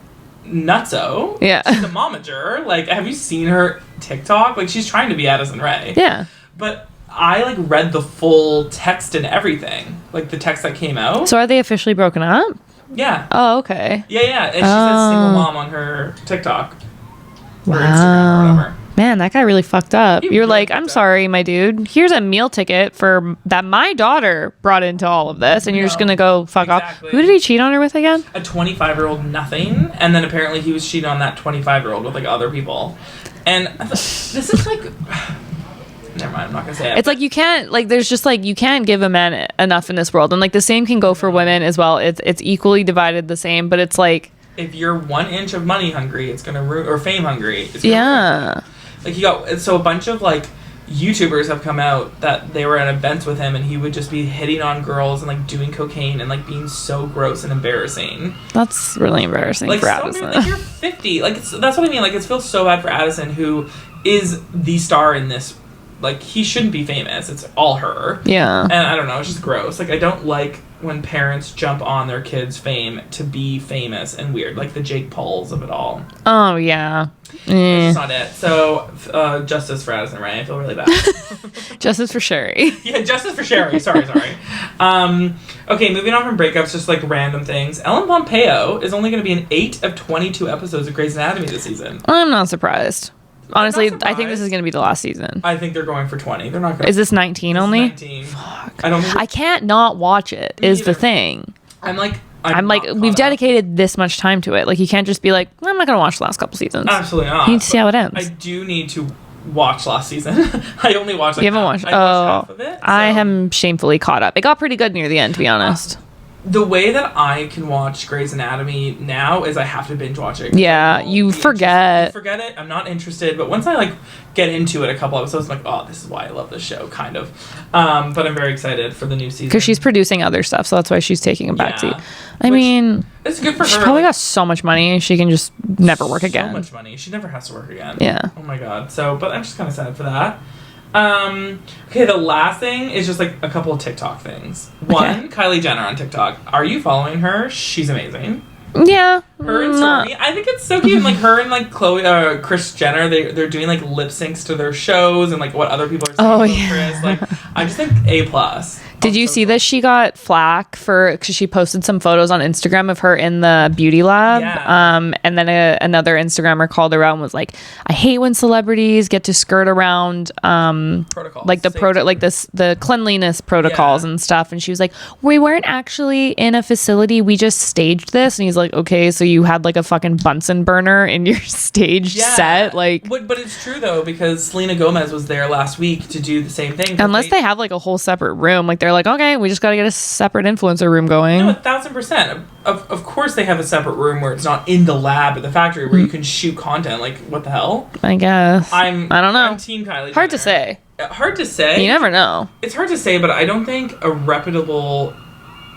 nutso. Yeah. She's a momager. Like, have you seen her TikTok? Like, she's trying to be Addison Rae. Yeah. But I like read the full text and everything. Like the text that came out. So are they officially broken up? Yeah. Oh, okay. Yeah, yeah. And she says single mom on her TikTok. Or Instagram or Wow. whatever. Man, that guy really fucked up. He You're really like, I'm fucked up. sorry, my dude. Here's a meal ticket for that my daughter brought into all of this, and you're just No, gonna go fuck exactly. off. Who did he cheat on her with again? A 25-year-old nothing, and then apparently he was cheating on that 25-year-old with like other people. And this is like, never mind, I'm not gonna say it. It's like you can't there's just like you can't give a man enough in this world, and like the same can go for women as well. It's equally divided the same, but it's like, if you're 1 inch of money hungry, it's gonna ruin, or fame hungry. It's gonna yeah. ruin. Like so a bunch of like YouTubers have come out that they were at events with him, and he would just be hitting on girls and like doing cocaine and like being so gross and embarrassing. That's really embarrassing Like for so Addison. like you're 50. Like that's what I mean. Like it feels so bad for Addison, who is the star in this. Like he shouldn't be famous. It's all her. Yeah. And I don't know. It's just gross. Like I don't like when parents jump on their kids' fame to be famous and weird. Like the Jake Pauls of it all. Oh yeah. That's not it. So, justice for Addison Rae. I feel really bad. Justice for Sherry. Yeah, justice for Sherry. Sorry. Okay, moving on from breakups, just like random things. Ellen Pompeo is only going to be in 8 of 22 episodes of Grey's Anatomy this season. I'm not surprised. Honestly, not I think this is going to be the last season. I think they're going for 20. They're not going. Is this 19 only? 19. Fuck. I don't. Think I can't not watch it. Me Is the either. thing. I'm like, We've dedicated this much time to it. Like, you can't just be like, I'm not going to watch the last couple seasons. Absolutely not. You need to see how it ends. I do need to watch last season. I only watched. Like, You haven't watched? I watched half of it. I so- am shamefully caught up. It got pretty good near the end, to be honest. The way that I can watch Grey's Anatomy now is I have to binge watch it. Yeah, you forget. You forget it. I'm not interested. But once I like get into it, a couple episodes, I'm like, oh, this is why I love this show, kind of. But I'm very excited for the new season Because she's producing other stuff, so that's why she's taking a backseat. Yeah. I Which- mean, It's good for she her. probably like, got so much money, she can just never work again. So much money. She never has to work again. Yeah. Oh my god. So, but I'm just kind of sad for that. Okay, the last thing is just like a couple of TikTok things. One, Kylie Jenner on TikTok. Are you following her? She's amazing. Yeah. Her and not- Stormy. I think it's so cute. And like her and like Kris Jenner, they're doing like lip syncs to their shows and like what other people are saying Oh, about yeah. Kris. Like I just think A+. Did you see that she got flack because she posted some photos on Instagram of her in the beauty lab? Yeah. And then another Instagrammer called her out and was like, "I hate when celebrities get to skirt around Protocols. like the Safety. the cleanliness protocols Yeah. and stuff." And she was like, "We weren't actually in a facility. We just staged this." And he's like, "Okay, so you had like a fucking Bunsen burner in your staged set, like." But it's true though, because Selena Gomez was there last week to do the same thing. Unless they have like a whole separate room, like they're like, okay, we just got to get a separate influencer room going. No, 1,000%. Of course they have a separate room where it's not in the lab at the factory where you can shoot content. Like, what the hell? I guess. I don't know. I'm team Kylie Hard to Jenner. say. Hard to say. You never know. It's hard to say, but I don't think a reputable...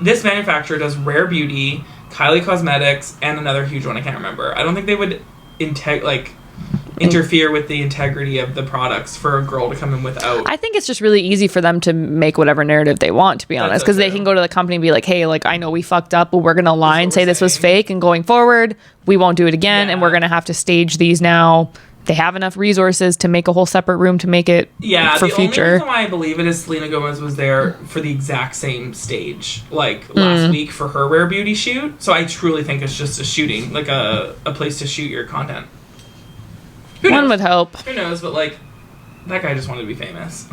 This manufacturer does Rare Beauty, Kylie Cosmetics, and another huge one I can't remember. I don't think they would interfere with the integrity of the products for a girl to come in without. I think it's just really easy for them to make whatever narrative they want, to be That's honest, so because they true. can go to the company and be like, hey, like, I know we fucked up, but we're going to lie and what say we're this was saying. fake, and going forward, we won't do it again, and Yeah. we're going to have to stage these now. They have enough resources to make a whole separate room to make it for The future. only reason why I believe it is Selena Gomez was there for the exact same stage, like last week for her Rare Beauty shoot. So I truly think it's just a shooting, like a place to shoot your content. Who One knows? would hope. Who knows? But like, that guy just wanted to be famous.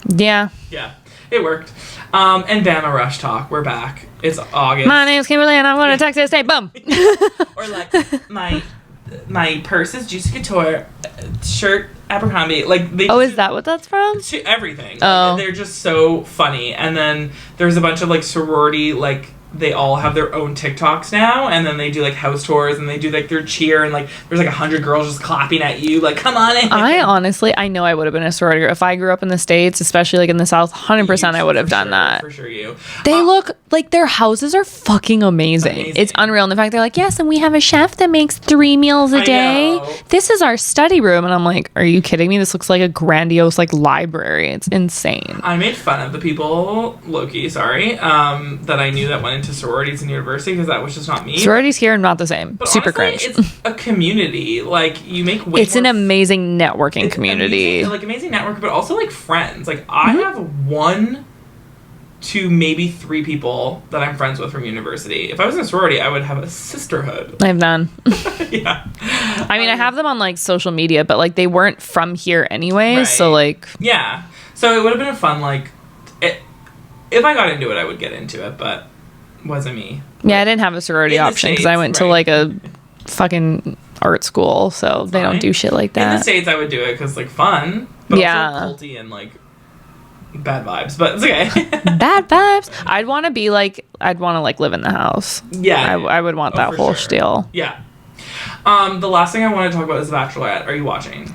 Yeah. Yeah, it worked. And Bama Rush talk. We're back. It's August. My name's Kimberly, and I'm going to Texas State. Boom. Or like my purse is Juicy Couture, shirt Abercrombie. Like they. Oh, just is that what that's from? to everything. Oh. Like, they're just so funny. And then there's a bunch of like sorority, like they all have their own TikToks now, and then they do like house tours and they do like their cheer, and like there's like 100 girls just clapping at you like, come on in. I know I would have been a sorority girl. If I grew up in the States, especially like in the South, 100% I would have done that. For sure you. They look like their houses are fucking amazing. It's unreal. And the fact they're like, yes, and we have a chef that makes 3 meals a I day. know. This is our study room. And I'm like, are you kidding me? This looks like a grandiose like library. It's insane. I made fun of the people, Loki, sorry, that I knew that went into sororities in university because that was just not me. Sororities here are not the same. But Super honestly, cringe. It's a community. Like you make way It's an more amazing networking it's community. amazing network, but also like friends. Like I have one to maybe 3 people that I'm friends with from university. If I was in a sorority, I would have a sisterhood. I have none. Yeah. I mean, I have them on like social media, but like they weren't from here anyway. Right. So like, yeah. So it would have been a fun if I got into it, I would get into it, but wasn't me. yeah, I didn't have a sorority option because I went to like a fucking art school, so they don't do shit like that. In the States, I would do it because like fun, but also culty and like bad vibes, but it's okay. Bad vibes. I'd want to live in the house. Yeah. I would want that whole spiel. Yeah. The last thing I want to talk about is Bachelorette. Are you watching?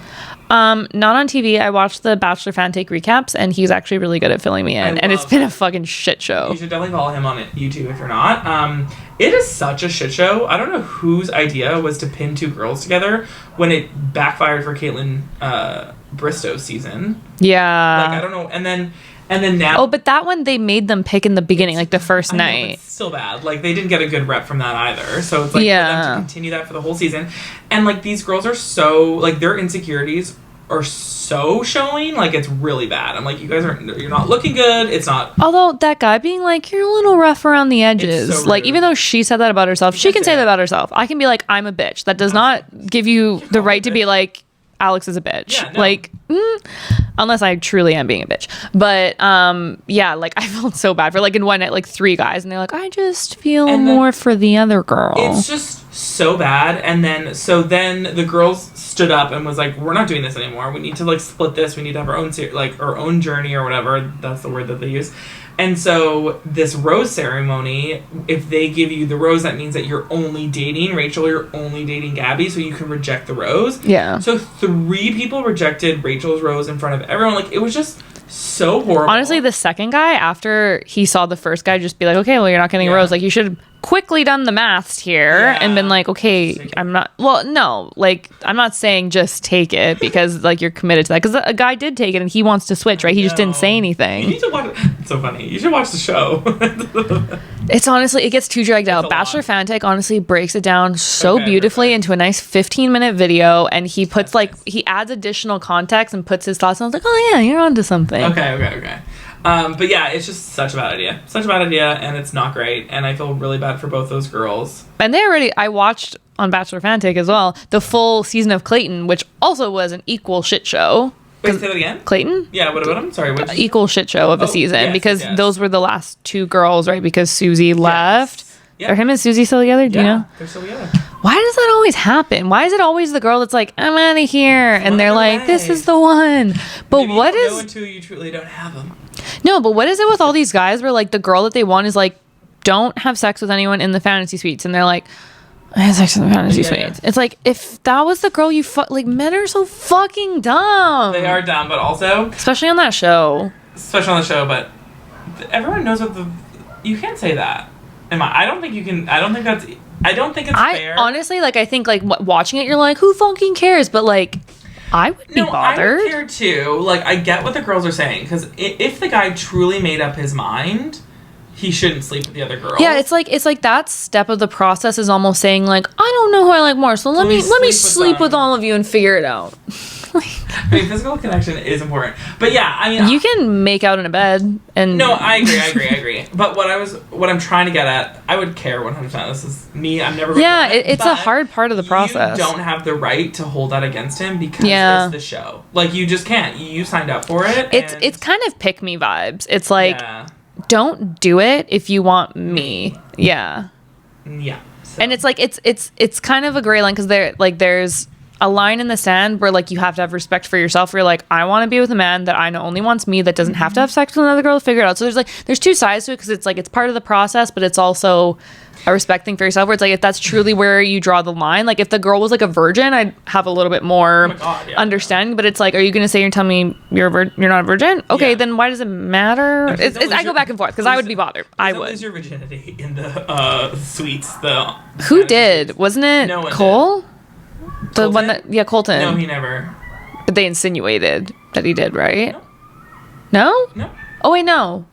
Not on TV. I watched the Bachelor fan take recaps, and he's actually really good at filling me in. And it's been a fucking shit show. You should definitely follow him on YouTube if you're not. It is such a shit show. I don't know whose idea was to pin 2 girls together when it backfired for Caitlyn Bristow's season. Yeah. Like, I don't know. And then now... Oh, but that one they made them pick in the beginning, like the first night. Know, but it's still bad. Like, they didn't get a good rep from that either. So it's like for them to continue that for the whole season. And like, these girls are so... Like, their insecurities are so showing. Like, it's really bad. I'm like, you guys you're not looking good. It's not... Although that guy being like, you're a little rough around the edges. So like, even though she said that about herself, she can say that about herself. I can be like, I'm a bitch. That does not give you the right to be like, Alex is a bitch. Yeah, no. Like, unless I truly am being a bitch. But yeah, like I felt so bad for like in one night, like 3 guys, and they're like, I just feel more for the other girl. It's just so bad. And then the girls stood up and was like, we're not doing this anymore. We need to like split this. We need to have our own our own journey or whatever. That's the word that they use. And so this rose ceremony, if they give you the rose, that means that you're only dating Rachel, you're only dating Gabby, so you can reject the rose. Yeah. So 3 people rejected Rachel's rose in front of everyone. Like, it was just so horrible. Honestly, the second guy, after he saw the first guy just be like, okay, well, you're not getting a rose. Like, you should have quickly done the maths here and been like, okay, I'm not... Well, no. Like, I'm not saying just take it because, like, you're committed to that. Because a guy did take it and he wants to switch, right? He just didn't say anything. You need to watch... It's so funny. You should watch the show. It's honestly... It gets too dragged out. Bachelor Fantech honestly breaks it down so beautifully into a nice 15-minute video, and he puts, he adds additional context and puts his thoughts, and I was like, oh, yeah, you're onto something. Okay. But yeah, it's just such a bad idea. Such a bad idea, and it's not great. And I feel really bad for both those girls. And I watched on Bachelor Fantech as well, the full season of Clayton, which also was an equal shit show. Wait, say that again? Clayton? Yeah, what about him? Sorry, which? Equal shit show of a season, because those were the last 2 girls, right? Because Susie left. Yep. Are him and Susie still together? Do you know? They're still together. Why does that always happen? Why is it always the girl that's like, I'm out of here, and they're like, this is the one? But maybe what you don't is... know until you truly don't have them. No, but what is it with all these guys where like the girl that they want is like, don't have sex with anyone in the fantasy suites, and they're like, I had sex in the fantasy suites. It's like, if that was the girl you like, men are so fucking dumb. They are dumb, but also... Especially on that show. But everyone knows what you can't say that. I don't think you can... I don't think it's fair. Honestly, like, I think, like, watching it, you're like, who fucking cares? But, like, I would be bothered. I would care, too. Like, I get what the girls are saying, because if the guy truly made up his mind, he shouldn't sleep with the other girls. Yeah, it's like that step of the process is almost saying, like, I don't know who I like more, so let me sleep with all of you and figure it out. I mean, physical connection is important. But yeah, I mean... You can make out in a bed and... No, I agree. But what I'm trying to get at, I would care 100%. This is me. I'm never... Yeah, it's a hard part of the process. You don't have the right to hold that against him because it's the show. Like, you just can't. You signed up for it. It's kind of pick me vibes. It's like, don't do it if you want me. Yeah. Yeah. So. And it's like, it's kind of a gray line because there's a line in the sand where like you have to have respect for yourself where you're like, I want to be with a man that I know only wants me, that doesn't have to have sex with another girl to figure it out. So there's 2 sides to it, because it's like it's part of the process, but it's also a respect thing for yourself where it's like, if that's truly where you draw the line, like if the girl was like a virgin, I'd have a little bit more understanding. But it's like, are you going to say, you're telling me you're not a virgin? Okay, then why does it matter? I go back and forth because I would be bothered. I would. Lose your virginity in the suites. Who did? Wasn't it Cole? Did. The Colton? one that Colton. No, he never. But they insinuated that he did, right? No. Oh wait, no.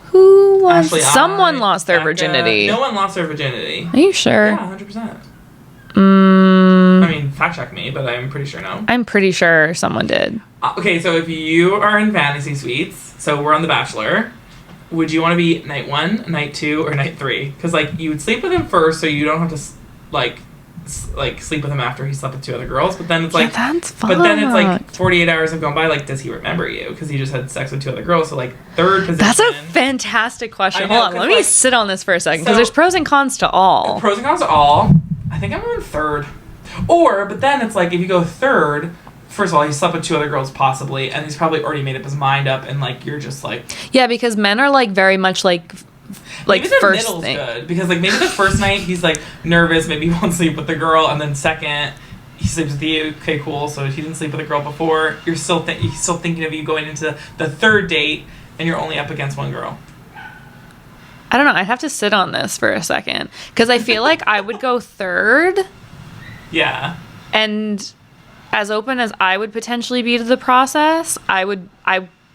Who was? Ashley, someone lost their virginity. No one lost their virginity. Are you sure? Yeah, 100%. I mean, fact check me, but I'm pretty sure no. I'm pretty sure someone did. Okay, so if you are in fantasy suites, so we're on The Bachelor, would you want to be night 1, night 2, or night 3? Because, like, you would sleep with him first, so you don't have to, like sleep with him after he slept with 2 other girls. But then it's like, that's but then it's like 48 hours have gone by. Like, does he remember you? Because he just had sex with 2 other girls. So, like, third position. That's a fantastic question. Know, hold on, let me sit on this for a second, because so, there's pros and cons to all. Pros and cons to all. I think I'm going third. But then it's like, if you go third, first of all, he slept with 2 other girls possibly, and he's probably already made up his mind up, and, like, you're just like... Yeah, because men are, like, very much, like maybe the first middle's thing. Good, because, like, maybe the first night he's, like, nervous, maybe he won't sleep with the girl, and then second, he sleeps with you, okay, cool, so he didn't sleep with a girl before, he's still thinking of you going into the third date, and you're only up against 1 girl. I don't know, I'd have to sit on this for a second, because I feel like I would go third. Yeah. And as open as I would potentially be to the process,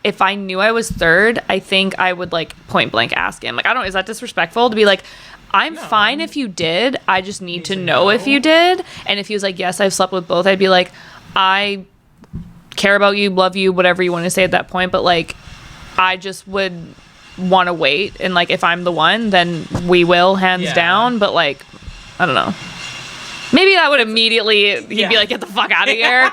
if I knew I was third, I think I would, like, point blank ask him. Like, I don't, is that disrespectful to be like, I'm fine if you did, I just need to know if you did. And if he was like, yes, I've slept with both, I'd be like, I care about you, love you, whatever you want to say at that point, but, like, I just would want to wait, and, like, if I'm the one, then we will, hands down. But, like, I don't know. Maybe that would immediately, he'd be like, get the fuck out of here.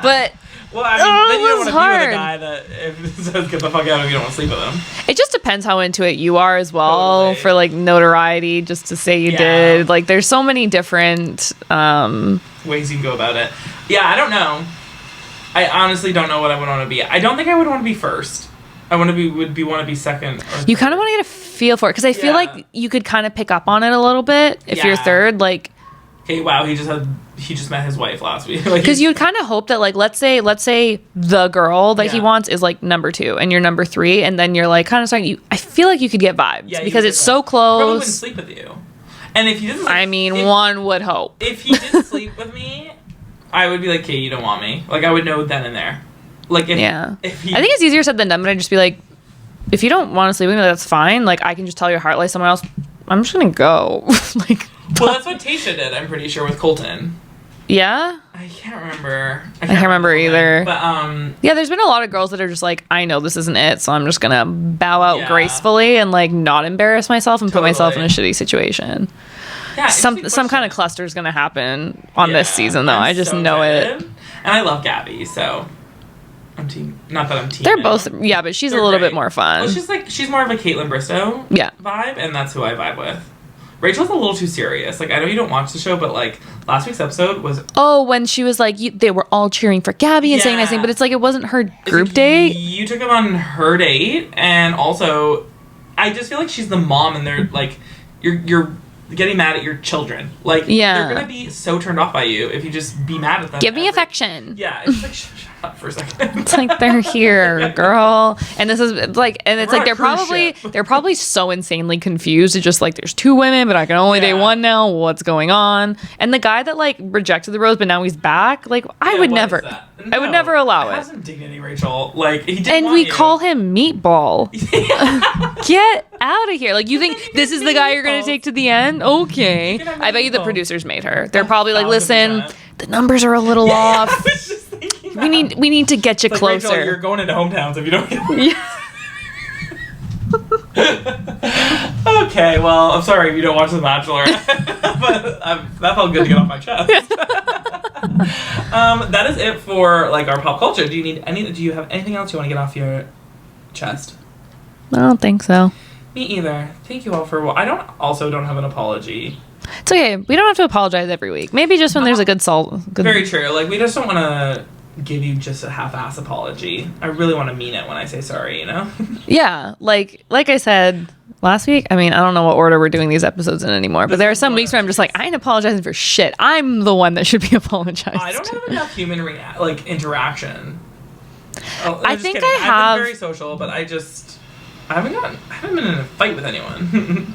But, well, I mean, then you don't want to be with a guy that if says get the fuck out of, you don't want to sleep with him. It just depends how into it you are as well, totally. For, like, notoriety, just to say you did. Like, there's so many different ways you can go about it. Yeah, I don't know. I honestly don't know what I would want to be. I don't think I would want to be first. I want to be second. You kind of want to get a feel for it, because I feel like you could kind of pick up on it a little bit if you're third, like. Hey, wow, he just met his wife last week. Like, because you would kind of hope that, like, let's say the girl that he wants is, like, number 2 and you're number 3, and then you're, like, kind of starting. I feel like you could get vibes because it's so close. Probably wouldn't sleep with you, and if he doesn't. I mean, one would hope. If he didn't sleep with me, I would be like, "Okay, you don't want me." Like, I would know then and there. Like, if he, I think it's easier said than done, but I'd just be like, if you don't want to sleep with me, that's fine. Like, I can just tell your heart like someone else. I'm just gonna go. Like. Well, that's what Tasha did, I'm pretty sure, with Colton. Yeah? I can't remember. I can't remember either. But, yeah, there's been a lot of girls that are just like, I know this isn't it, so I'm just gonna bow out gracefully and, like, not embarrass myself and put myself in a shitty situation. Yeah, some kind of cluster is gonna happen on this season, though. I just know it. And I love Gabby, so... Not that I'm team. They're both... Yeah, but she's a little bit more fun. Well, she's more of a Caitlin Bristow vibe, and that's who I vibe with. Rachel's a little too serious. Like, I know you don't watch the show, but, like, last week's episode was... Oh, when she was like, they were all cheering for Gabby and saying nice things, but it's like, it wasn't her group date. You took him on her date, and also, I just feel like she's the mom, and they're, like, you're getting mad at your children. Like, they're gonna be so turned off by you if you just be mad at them. Give me affection. Yeah, it's like, shut up for a second. It's like, they're here, girl. And this is like, and it's like, they're probably so insanely confused. It's just like, there's 2 women, but I can only date 1 now. What's going on? And the guy that, like, rejected the rose, but now he's back. Like, I would never allow it. Have some dignity, Rachel. Like, he didn't and want we you. call him Meatball. Get out of here. Like, you think this is the guy you're going to take to the end? Okay. I bet you the producers made her. They're probably like, listen, the numbers are a little off. I was just thinking that. We need to get you closer. Rachel, you're going into hometowns if you don't get Okay, well, I'm sorry if you don't watch The Bachelor, but that felt good to get off my chest. That is it for, like, our pop culture. Do you have anything else you want to get off your chest? I don't think so. Me either. Thank you all for... I don't have an apology. It's okay. We don't have to apologize every week. Maybe just when there's a good salt. Very true. Like, we just don't want to give you just a half-ass apology. I really want to mean it when I say sorry, you know? Yeah. Like I said last week, I mean, I don't know what order we're doing these episodes in anymore, but there are some weeks where I'm just like, I ain't apologizing for shit. I'm the one that should be apologized. I don't have enough human interaction. I think kidding. I have... I've been very social, but I haven't been in a fight with anyone.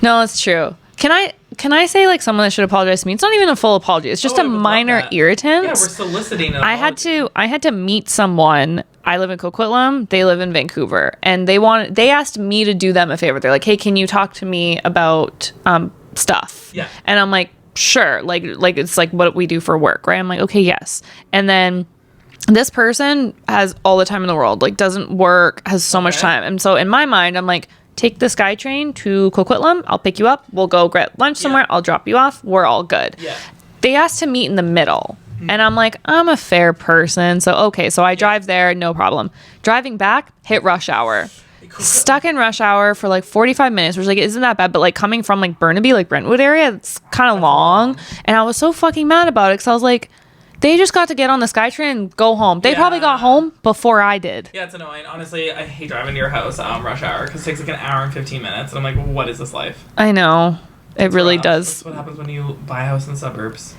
No, it's true. Can I say, like, someone that should apologize to me? It's not even a full apology. It's just a minor irritant. Yeah, we're soliciting an apology. I had to meet someone. I live in Coquitlam. They live in Vancouver, and they asked me to do them a favor. They're like, "Hey, can you talk to me about stuff?" Yeah. And I'm like, "Sure." Like it's like what we do for work, right? I'm like, "Okay, yes." And then This person has all the time in the world, like doesn't work, has so much time. And so in my mind, I'm like, take the SkyTrain to Coquitlam. I'll pick you up. We'll go get lunch somewhere. I'll drop you off. We're all good. Yeah. They asked to meet in the middle. And I'm like, I'm a fair person. So, okay. So I drive there. No problem. Driving back, hit rush hour. Stuck in rush hour for like 45 minutes, which like isn't that bad, but like coming from like Burnaby, like Brentwood area, it's kind of long. And I was so fucking mad about it because I was like, they just got to get on the SkyTrain and go home. They probably got home before I did. Yeah, it's annoying. Honestly, I hate driving to your house rush hour because it takes like an hour and 15 minutes. And I'm like, what is this life? I know. It really does. That's what happens when you buy a house in the suburbs.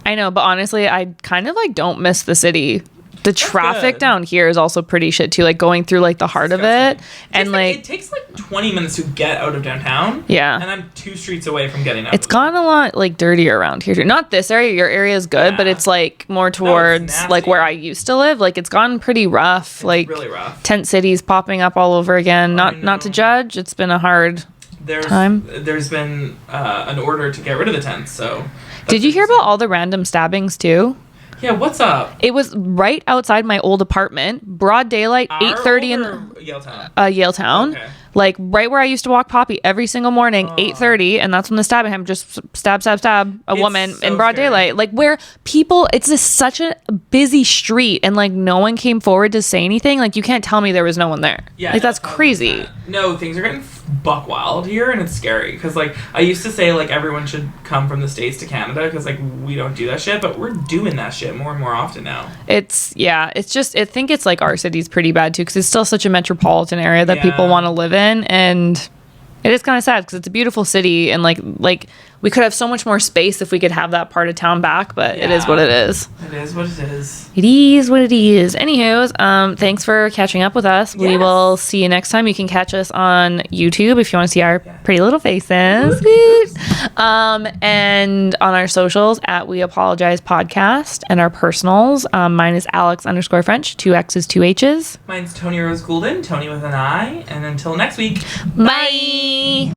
I know, but honestly, I kind of like don't miss the city. The traffic down here is also pretty shit too, like going through like the heart of it. And like it takes like 20 minutes to get out of downtown. Yeah. And I'm 2 streets away from getting out. It's gotten a lot like dirtier around here too. Not this area, your area is good, but it's like more towards like where I used to live. Like it's gotten pretty rough. It's like really rough. Tent cities popping up all over again. Not to judge, it's been a hard time. There's been an order to get rid of the tents, so. Did you hear about all the random stabbings too? Yeah, what's up? It was right outside my old apartment, broad daylight, 8:30 in Yaletown. Yaletown. Okay. Like right where I used to walk Poppy every single morning, 8:30, and that's when the stabbing happened. Just stab a woman in broad daylight. Like where people, it's just such a busy street, and like no one came forward to say anything. Like you can't tell me there was no one there. Yeah, like that's crazy. No, things are getting buck wild here, and it's scary because like I used to say like everyone should come from the States to Canada because like we don't do that shit, but we're doing that shit more and more often now. It's just I think it's like our city's pretty bad too because it's still such a metropolitan area that people want to live in, and it is kind of sad because it's a beautiful city and like we could have so much more space if we could have that part of town back, but it is what it is. It is what it is. It is what it is. Anywho, thanks for catching up with us. Yes. We will see you next time. You can catch us on YouTube if you want to see our pretty little faces. And on our socials at We Apologize Podcast, and our personals. Mine is Alex_French, 2 X's, 2 H's. Mine's Tony Rose Goulden, Tony with an I. And until next week. Bye.